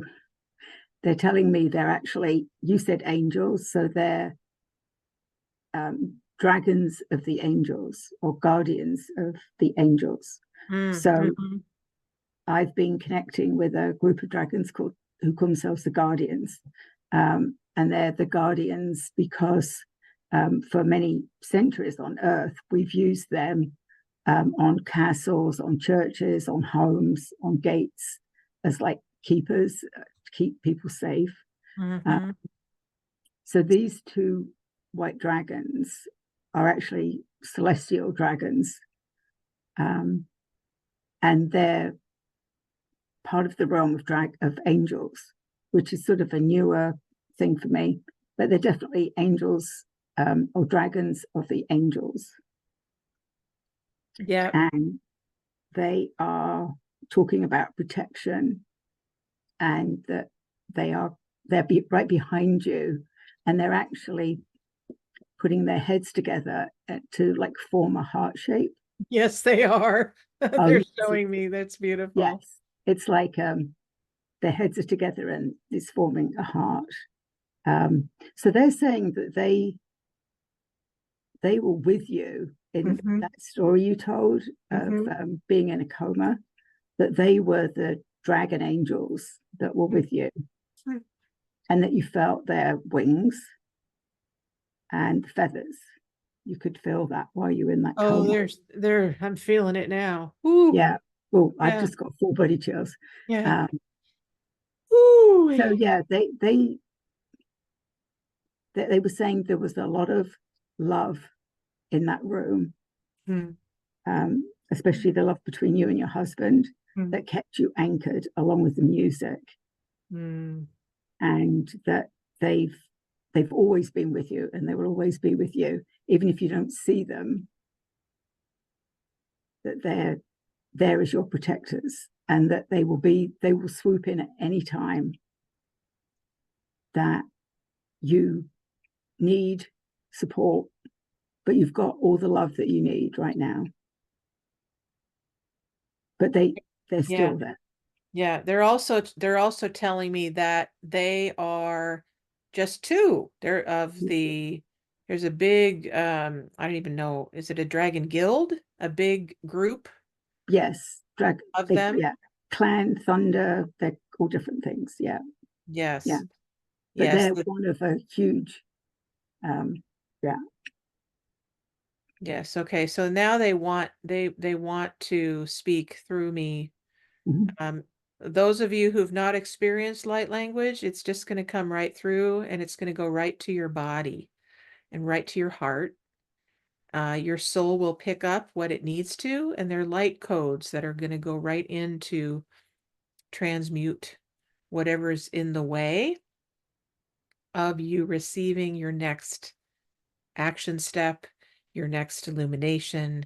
they're telling me they're actually, you said angels, so they're dragons of the angels or guardians of the angels. So Mm-hmm. I've been connecting with a group of dragons called who call themselves the Guardians, and they're the Guardians because for many centuries on Earth we've used them on castles, on churches, on homes, on gates as like keepers to keep people safe. Uh, Mm-hmm. so these two white dragons are actually celestial dragons, um, and they're part of the realm of angels, which is sort of a newer thing for me. But they're definitely angels or dragons of the angels, Yeah. and they are talking about protection, and that they're right behind you, and they're actually putting their heads together to like form a heart shape. Yes, they are. Oh, They're showing me. That's yes, beautiful. it's like their heads are together and it's forming a heart. So they're saying that they were with you in Mm-hmm. that story you told of Mm-hmm. being in a coma, that they were the dragon angels that were with you, and that you felt their wings and feathers. You could feel that while you were in that Oh, coma. I'm feeling it now. Ooh, Yeah. Well, I've yeah, just got full body chills. yeah. Um, Ooh. so yeah, they were saying there was a lot of love in that room, Mm-hmm. especially the love between you and your husband that kept you anchored along with the music, Mm-hmm. and that they've they've always been with you and they will always be with you even if you don't see them, that they're there as your protectors, and that they will swoop in at any time that you need support, but you've got all the love that you need right now, but they're Yeah. still there. Yeah, they're also telling me that they are just two. They're of there's a big I don't even know, is it a dragon guild? A big group Yes, of them? yeah, clan thunder, they're all different things. Yeah, yeah, Yes. but Yes. they're one of a huge um yeah. Yes. Okay. So now they want to speak through me. Mhm. Um those of you who've not experienced light language, it's just going to come right through and it's going to go right to your body and right to your heart. Your soul will pick up what it needs to, and they're light codes that are going to go right into transmute whatever's in the way of you receiving your next action step, your next illumination,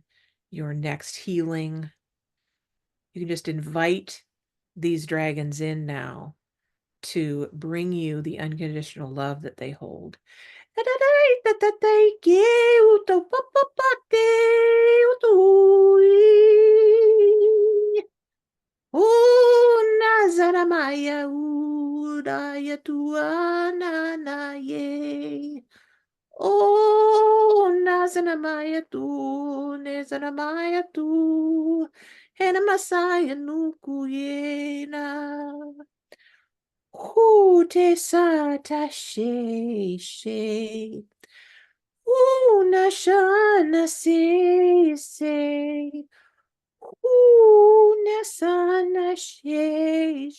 your next healing. You can just invite these dragons in now to bring you the unconditional love that they hold. Nazaramaya udaya tuana na ye. Oh, Nazanamaya tu, Nazanamaya tu, and a Messiah nukuyena. Who te sa ta she. Una shana se. Una sana she.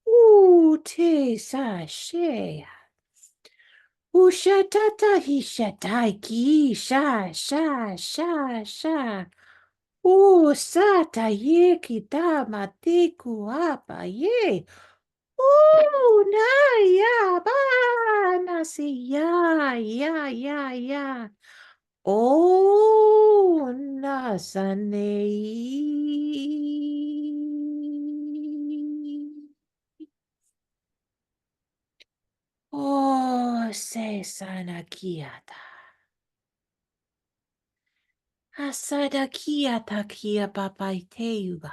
Who te sa she. Ushatata hishatai ki sha sha sha sha. Sata ye kita matiku apa ye. Na ya ba na si ya ya ya ya. Na sanei. Se sana kiata. Asada kiata kia papaiteuga.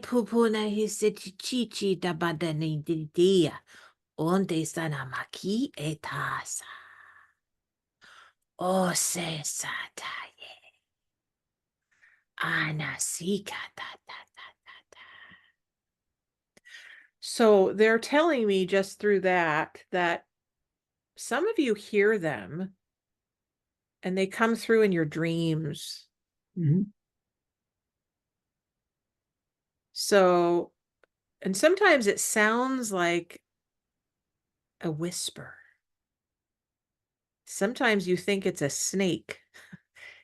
Pupuna hisetichichi da badani dia. Onde sana maki etasa. Se sataye. Anasika ta ta ta ta ta. So they're telling me just through that some of you hear them and they come through in your dreams. Mm-hmm. So, and sometimes it sounds like a whisper. Sometimes you think it's a snake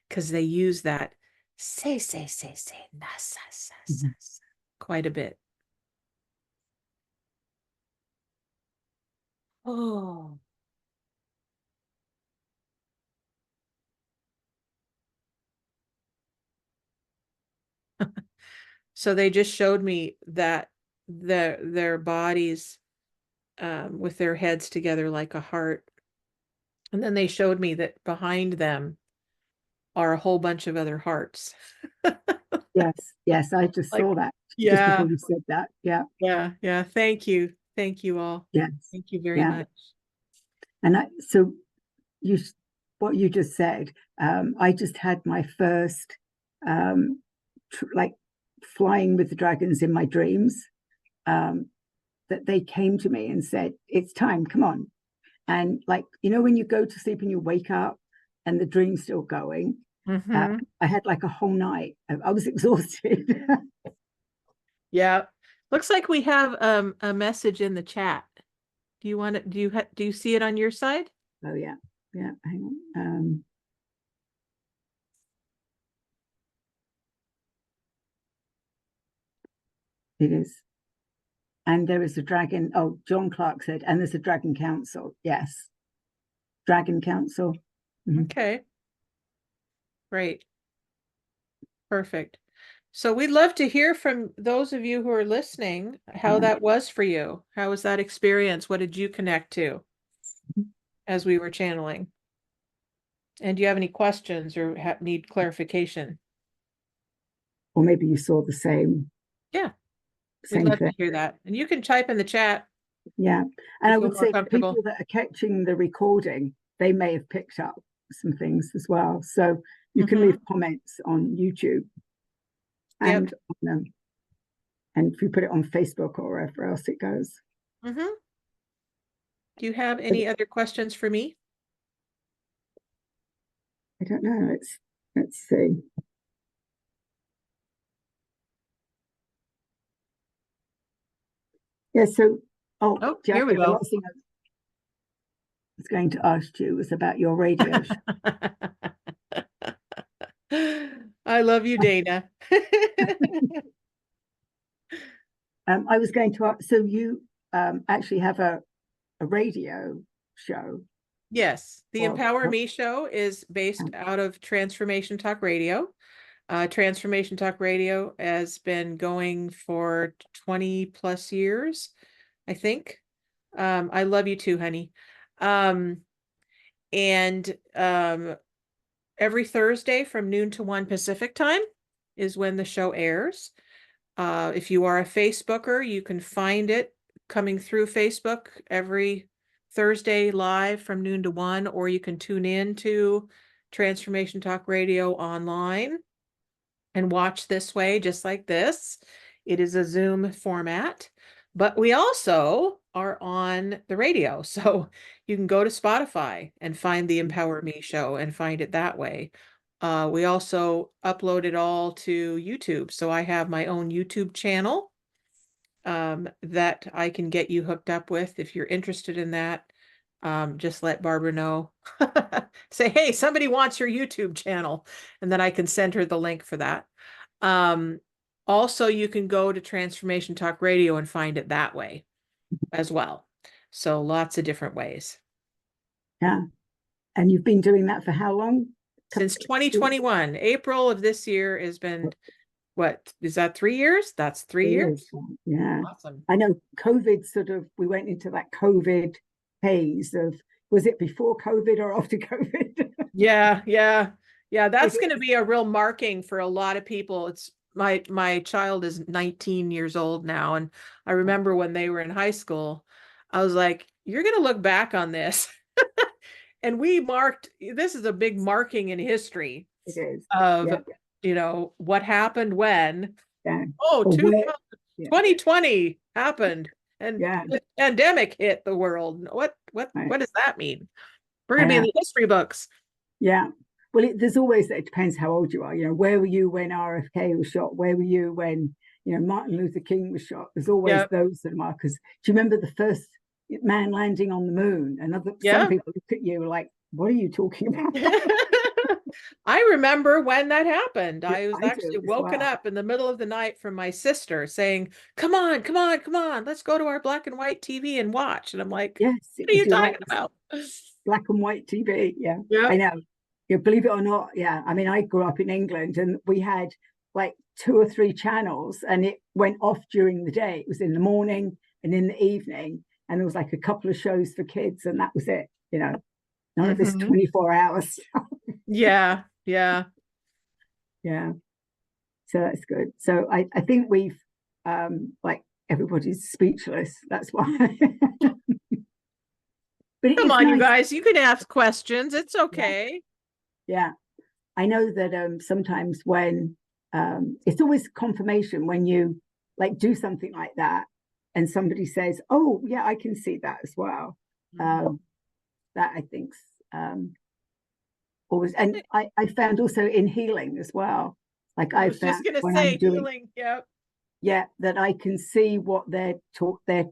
because they use that say, na, sa, sa, sa, sa, quite a bit. Oh. So they just showed me that their bodies with their heads together like a heart. And then they showed me that behind them are a whole bunch of other hearts. Yes, I just saw that just Yeah, before you said that. Yeah. yeah. Thank you all. Yes. Thank you very Yeah. much. And so what you just said, I just had my first like flying with the dragons in my dreams, that they came to me and said, it's time, come on. And like, when you go to sleep and you wake up and the dream's still going, I had like a whole night. I was exhausted. Yeah. Looks like we have a message in the chat. Do you want it? Do you see it on your side? Oh yeah. Hang on. It is. And there is a dragon. Oh, John Clark said, and there's a dragon council. Yes. Dragon council. Mm-hmm. Okay. Great. Perfect. So we'd love to hear from those of you who are listening, how that was for you. How was that experience? What did you connect to as we were channeling? And do you have any questions or need clarification? Or maybe you saw the same. Yeah. Same We'd love thing. to hear that. And you can type in the chat. Yeah. And I would say people that are catching the recording, they may have picked up some things as well. So you can leave comments on YouTube and and if you put it on Facebook or wherever else it goes. Do you have any other questions for me? I don't know. Let's see. Yeah, so Here we go. was going to ask you was about your radio show. I love you, Dana. I was going to ask, so you actually have a radio show? Yes, the Or, Empower Me show is based out of Transformation Talk Radio. Transformation Talk Radio has been going for 20 plus years, I think. I love you too, honey. And every Thursday from noon to 1 Pacific time is when the show airs. If you are a Facebooker, you can find it coming through Facebook every Thursday live from noon to 1, or you can tune in to Transformation Talk Radio online and watch this way, just like this. It is a Zoom format, but we also are on the radio. So you can go to Spotify and find the Empower Me show and find it that way. We also upload it all to YouTube. So I have my own YouTube channel that I can get you hooked up with. If you're interested in that, just let Barbara know. Say, hey, somebody wants your YouTube channel, and then I can send her the link for that. Also, you can go to Transformation Talk Radio and find it that way as well. So lots of different ways. Yeah. And you've been doing that for how long? Since 2021. April of this year has been, what, is that 3 years? That's 3 years. Yeah. Awesome. I know COVID we went into that COVID haze of, was it before COVID or after COVID? Yeah. That's going to be a real marking for a lot of people. It's my child is 19 years old now. And I remember when they were in high school, I was like, you're going to look back on this. And this is a big marking in history of, what happened when, 2020 happened and the pandemic hit the world. What does that mean? We're going to be in the history books. Yeah. Well, there's always, it depends how old you are. Where were you when RFK was shot? Where were you when, Martin Luther King was shot? There's always those that are markers. Do you remember the first man landing on the moon? And some people look at you like, what are you talking about? I remember when that happened. I was actually woken up in the middle of the night from my sister saying, come on, let's go to our black and white TV and watch. And I'm like, yes, what are you talking about? Black and white TV. Yeah. I know. Believe it or not. Yeah. I mean, I grew up in England and we had like 2 or 3 channels and it went off during the day. It was in the morning and in the evening. And there was like a couple of shows for kids and that was it. None of this 24 hours. Yeah. So that's good. So I think we've like everybody's speechless. That's why. But come on, nice. You guys, you can ask questions. It's okay. Yeah. I know that sometimes when it's always confirmation when you like do something like that and somebody says, oh yeah, I can see that as well. That I think's always, and I found also in healing as well. Like I was just going to say healing. Yeah, that I can see what their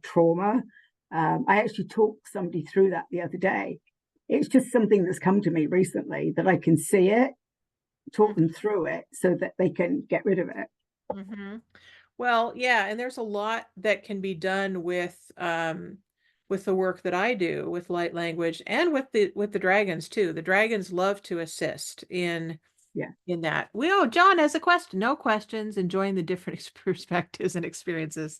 trauma. I actually talked somebody through that the other day. It's just something that's come to me recently that I can see it, talk them through it so that they can get rid of it. Well, yeah, and there's a lot that can be done with the work that I do with light language and with the dragons too. The dragons love to assist in that. John has a question. No questions, enjoying the different perspectives and experiences.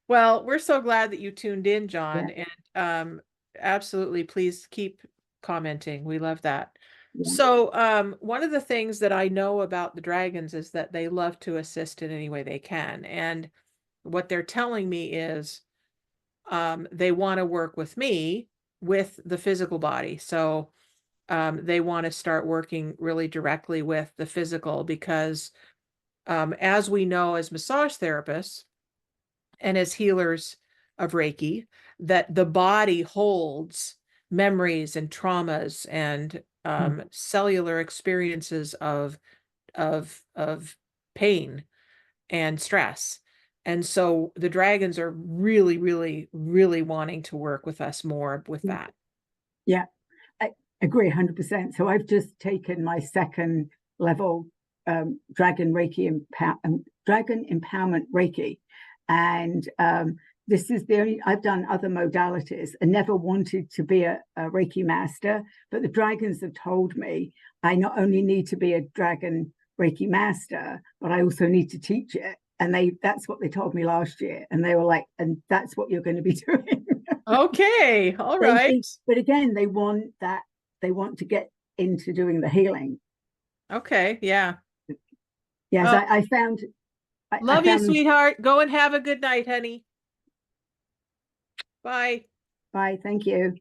Well, we're so glad that you tuned in, John, and absolutely please keep commenting. We love that. So one of the things that I know about the dragons is that they love to assist in any way they can. And what they're telling me is they want to work with me with the physical body. So they want to start working really directly with the physical because as we know as massage therapists and as healers of Reiki, that the body holds memories and traumas and cellular experiences of pain and stress. And so the dragons are really, really, really wanting to work with us more with that. Yeah, I agree 100%. So I've just taken my second level Dragon Empowerment Reiki. And this is the only, I've done other modalities and never wanted to be a Reiki master, but the dragons have told me I not only need to be a Dragon Reiki master, but I also need to teach it. And that's what they told me last year. And they were like, and that's what you're going to be doing. Okay. All right. But again, they want to get into doing the healing. Okay. Yeah. Yes, well, I found. Love you, sweetheart. Go and have a good night, honey. Bye. Bye. Thank you.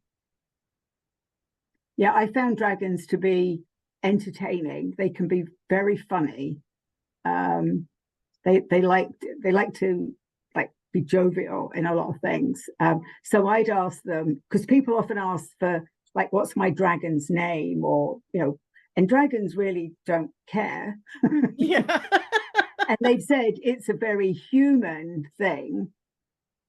Yeah, I found dragons to be entertaining. They can be very funny. They like to like be jovial in a lot of things. So I'd ask them, because people often ask for like, what's my dragon's name, or and dragons really don't care. Yeah. And they've said it's a very human thing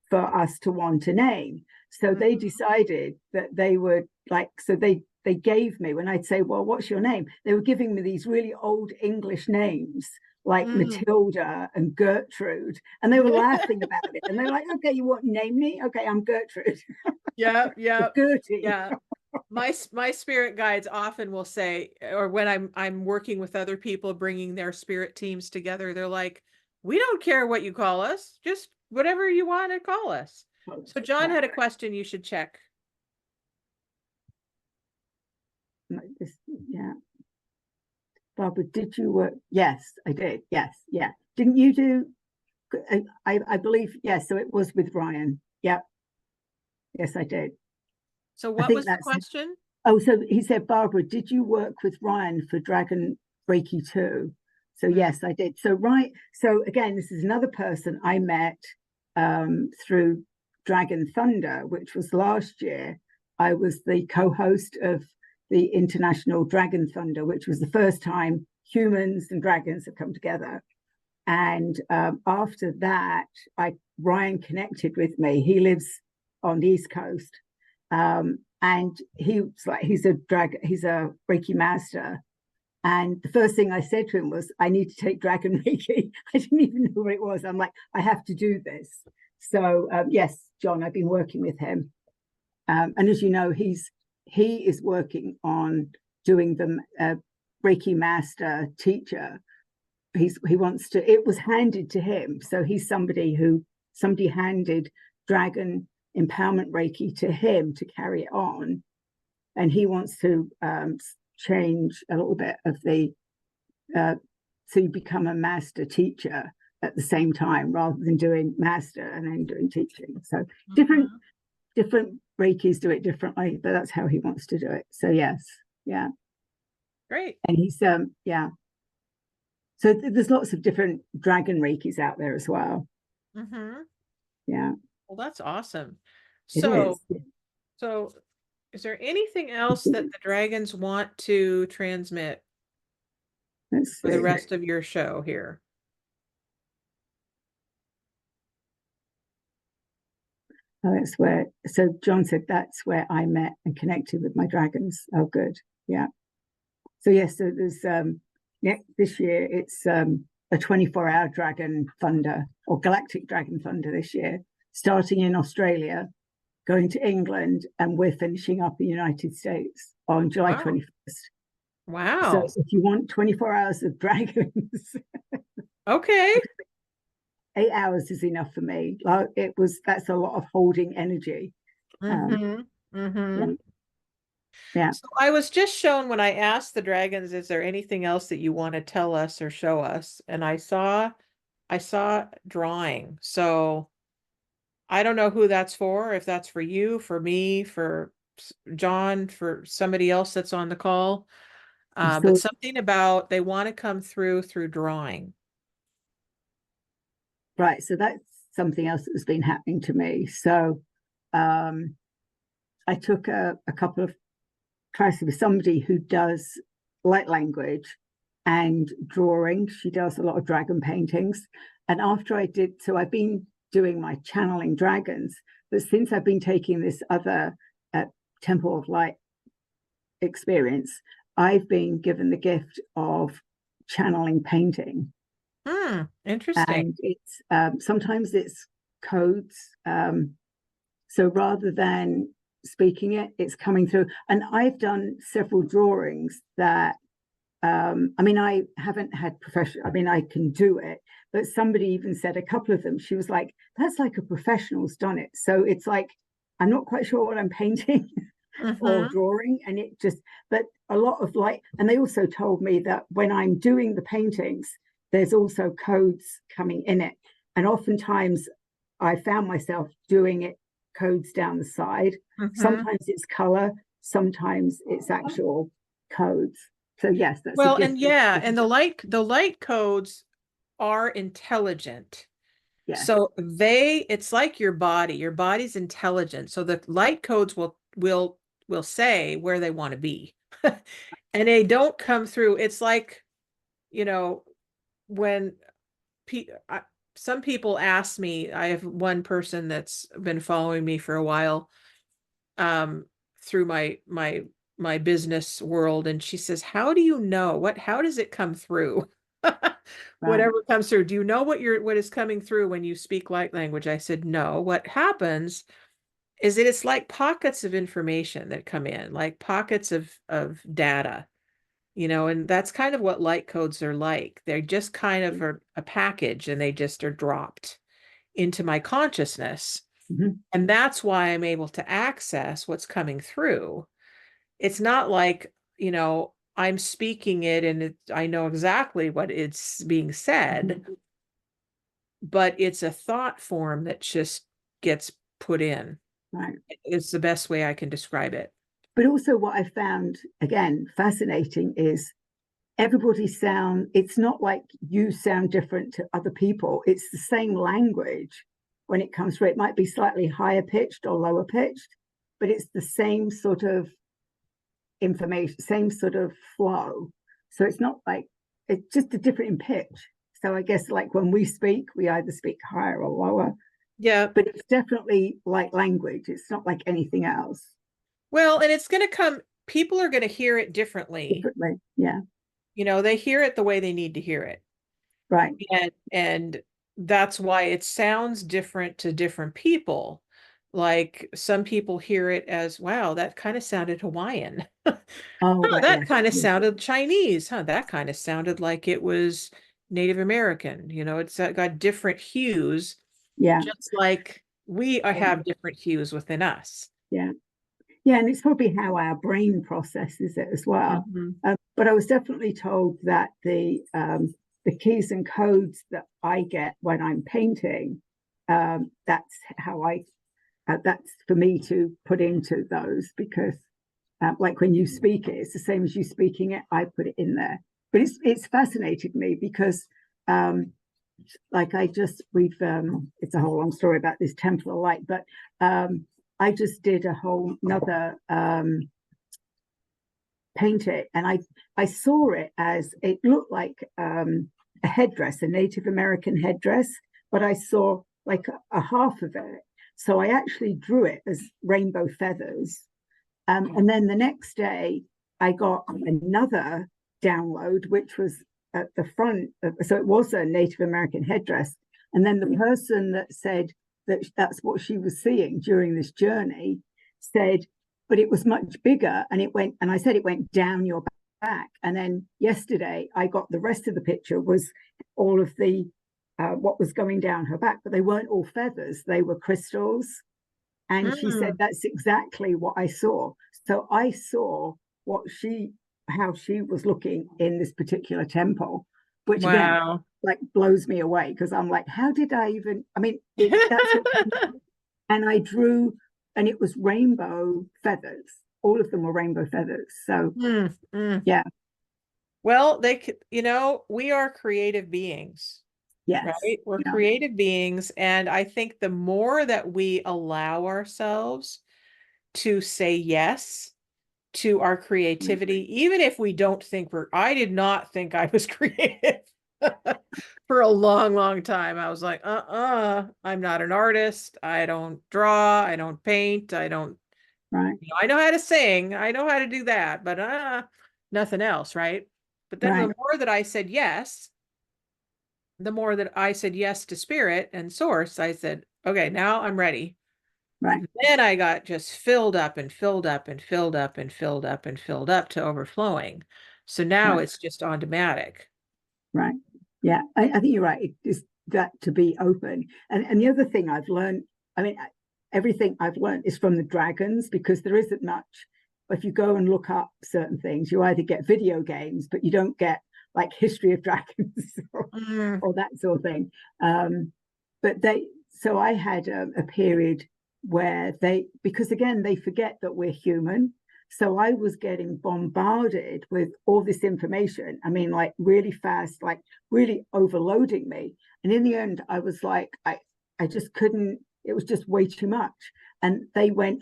for us to want a name. So they decided that they would like, so they gave me, when I'd say, well, what's your name? They were giving me these really old English names like Matilda and Gertrude. And they were laughing about it. And they were like, okay, you want to name me? Okay, I'm Gertrude. Yeah, yeah. Gertie. Yeah. My spirit guides often will say, or when I'm working with other people bringing their spirit teams together, they're like, we don't care what you call us, just whatever you want to call us. So John had a question you should check. Yeah. Barbara, did you work? Yes, I did. Yes, yeah. Didn't you do? I believe, yes. So it was with Ryan. Yeah. Yes, I did. So what was the question? Oh, so he said, Barbara, did you work with Ryan for Dragon Reiki 2? So yes, I did. So so again, this is another person I met through Dragon Thunder, which was last year. I was the co-host of the International Dragon Thunder, which was the first time humans and dragons have come together. And after that, Ryan connected with me. He lives on the East Coast. And he's a Reiki master. And the first thing I said to him was, I need to take Dragon Reiki. I didn't even know what it was. I'm like, I have to do this. So yes, John, I've been working with him. And as you know, he is working on doing the Reiki master teacher. He wants to, it was handed to him. So he's somebody handed Dragon Empowerment Reiki to him to carry it on. And he wants to change a little bit of the, so you become a master teacher at the same time, rather than doing master and then doing teaching. So different Reikis do it differently, but that's how he wants to do it. So yes, yeah. Great. And he's, yeah. So there's lots of different Dragon Reikis out there as well. Yeah. Well, that's awesome. So is there anything else that the dragons want to transmit for the rest of your show here? Oh, so John said that's where I met and connected with my dragons. Oh, good. Yeah. So yes, so there's this year it's a 24-hour Dragon Thunder, or Galactic Dragon Thunder this year, starting in Australia, going to England, and we're finishing up in the United States on July 21st. Wow. So if you want 24 hours of dragons, okay, 8 hours is enough for me. That's a lot of holding energy. Yeah. So I was just shown, when I asked the dragons, is there anything else that you want to tell us or show us? And I saw drawing. So I don't know who that's for, if that's for you, for me, for John, for somebody else that's on the call. But something about they want to come through drawing. Right. So that's something else that has been happening to me. So I took a couple of classes with somebody who does light language and drawing. She does a lot of dragon paintings. And after I did, so I've been doing my channeling dragons, but since I've been taking this other Temple of Light experience, I've been given the gift of channeling painting. Interesting. And it's sometimes it's codes. So rather than speaking it, it's coming through. And I've done several drawings that I mean, I haven't had professional, I mean, I can do it, but somebody even said, a couple of them, she was like, that's like a professional's done it. So it's like, I'm not quite sure what I'm painting or drawing. And it just, but a lot of like, and they also told me that when I'm doing the paintings, there's also codes coming in it. And oftentimes I found myself doing it codes down the side. Sometimes it's color, sometimes it's actual codes. So yes, that's well, and yeah, and the light codes are intelligent. Yeah. So it's like your body. Your body's intelligent. So the light codes will say where they want to be. And they don't come through. It's like, when some people ask me, I have one person that's been following me for a while, through my business world, and she says, how do you know how does it come through? Whatever comes through, do you know what is coming through when you speak light language? I said, no. What happens is that it's like pockets of information that come in, like pockets of data, and that's kind of what light codes are like. They're just kind of a package, and they just are dropped into my consciousness. And that's why I'm able to access what's coming through. It's not like, I'm speaking it and I know exactly what it's being said, but it's a thought form that just gets put in. Right. It's the best way I can describe it. But also what I found, again, fascinating is it's not like you sound different to other people. It's the same language when it comes through. It might be slightly higher pitched or lower pitched, but it's the same sort of information, same sort of flow. So it's not like, it's just a different in pitch. So I guess like when we speak, we either speak higher or lower. Yeah. But it's definitely like language. It's not like anything else. Well, and it's going to come, people are going to hear it differently. Yeah. They hear it the way they need to hear it. Right. And that's why it sounds different to different people. Like some people hear it as, wow, that kind of sounded Hawaiian. Right, that kind of sounded Chinese. That kind of sounded like it was Native American. It's got different hues. Yeah. Just like we have different hues within us. Yeah. Yeah, and it's probably how our brain processes it as well. But I was definitely told that the keys and codes that I get when I'm painting, that's how that's for me to put into those, because like when you speak it, it's the same as you speaking it. I put it in there, but it's fascinated me because like it's a whole long story about this Temple of Light, but I just did a whole another paint it, and I saw it as, it looked like a headdress, a Native American headdress, but I saw like a half of it. So I actually drew it as rainbow feathers. And then the next day I got another download, which was at the front so it was a Native American headdress. And then the person that said that's what she was seeing during this journey said, but it was much bigger, and I said it went down your back. And then yesterday I got the rest of the picture was all of the what was going down her back, but they weren't all feathers, they were crystals. And she said that's exactly what I saw. So I saw how she was looking in this particular temple, which again, like blows me away, because I'm like, how did I even, I mean, and I drew, and it was rainbow feathers. All of them were rainbow feathers. So yeah. Well, we are creative beings. Yes. Right? We're creative beings. And I think the more that we allow ourselves to say yes to our creativity, even if we don't think I did not think I was creative. For a long, long time. I was like, I'm not an artist. I don't draw. I don't paint. I don't, Right. I know how to sing. I know how to do that, but nothing else, right? But then Right. the more that I said yes, the more that I said yes to spirit and source, I said, okay, now I'm ready. Right. Then I got just filled up and filled up and filled up and filled up and filled up to overflowing. So now Right. it's just automatic. Right. Yeah. I think you're right. It is that to be open. And the other thing I've learned, I mean, everything I've learned is from the dragons, because there isn't much. If you go and look up certain things, you either get video games, but you don't get like history of dragons or that sort of thing. But so I had a period where because again, they forget that we're human. So I was getting bombarded with all this information. I mean, like really fast, like really overloading me. And in the end, I was like, I just couldn't, it was just way too much. And they went,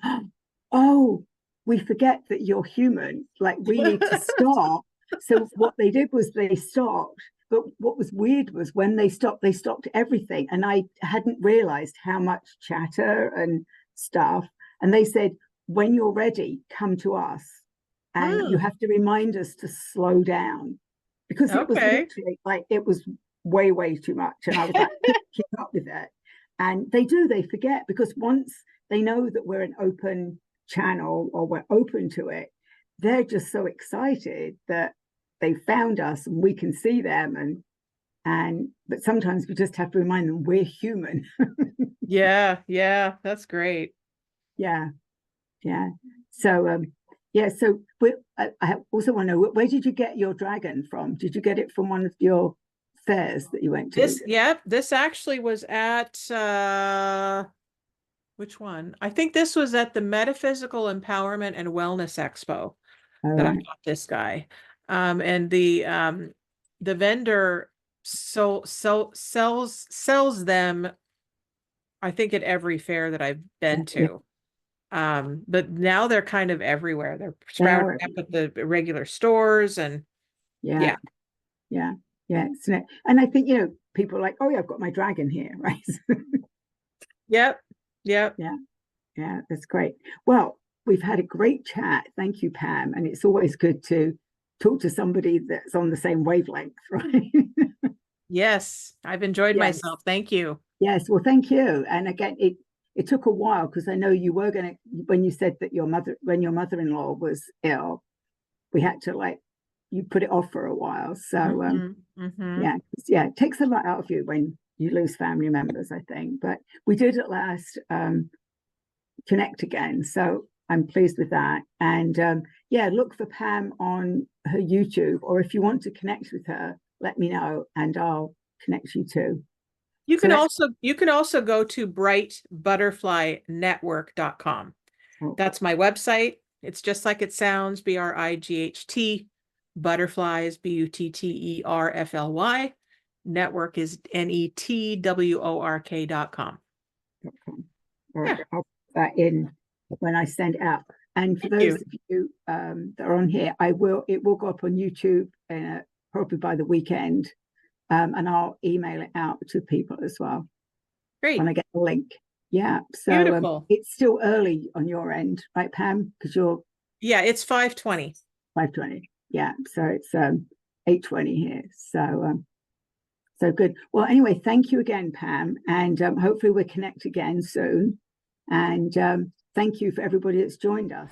oh, we forget that you're human. Like we need to stop. So what they did was they stopped. But what was weird was when they stopped everything. And I hadn't realized how much chatter and stuff. And they said, when you're ready, come to us. And you have to remind us to slow down, because it was Okay. literally like, it was way, way too much. And I was like, keep up with it. And they forget, because once they know that we're an open channel or we're open to it, they're just so excited that they found us and we can see them. But sometimes we just have to remind them we're human. Yeah, yeah, that's great. Yeah. Yeah. So yeah, so I also want to know, where did you get your dragon from? Did you get it from one of your fairs that you went to? This actually was at which one? I think this was at the Metaphysical Empowerment and Wellness Expo All that I right. got this guy. And the vendor sells them, I think, at every fair that I've been Yeah, to. But now they're kind of everywhere. They're they sprouting are. up at the regular stores, and Yeah, yeah. yeah, yeah. And I think, people are like, oh yeah, I've got my dragon here, right? Yep. Yep. Yeah, yeah, that's great. Well, we've had a great chat. Thank you, Pam. And it's always good to talk to somebody that's on the same wavelength, right? Yes. I've enjoyed Yes. myself. Thank you. Yes, well, thank you. And again, it took a while, because I know you were going to, when you said that when your mother-in-law was ill, we had to, like, you put it off for a while. So Hmm. yeah, it takes a lot out of you when you lose family members, I think. But we did at last connect again, so I'm pleased with that. And yeah, look for Pam on her YouTube, or if you want to connect with her, let me know and I'll connect you too. So that's You can also go to brightbutterflynetwork.com. oh, That's my website. It's just like it sounds, BRIGHT, butterflies, BUTTERFLY. Network is NETWORK.com. all right, Yeah, I'll put that in when I send it out. And for thank those you. of you that are on here, it will go up on YouTube probably by the weekend, and I'll email it out to people as well when Great. I get the link. Yeah, so Beautiful. it's still early on your end, right, Pam? Because you're Yeah, it's 5:20. 5:20. Yeah, so it's 8:20 here. So good. Well, anyway, thank you again, Pam, and hopefully we'll connect again soon. And thank you for everybody that's joined us.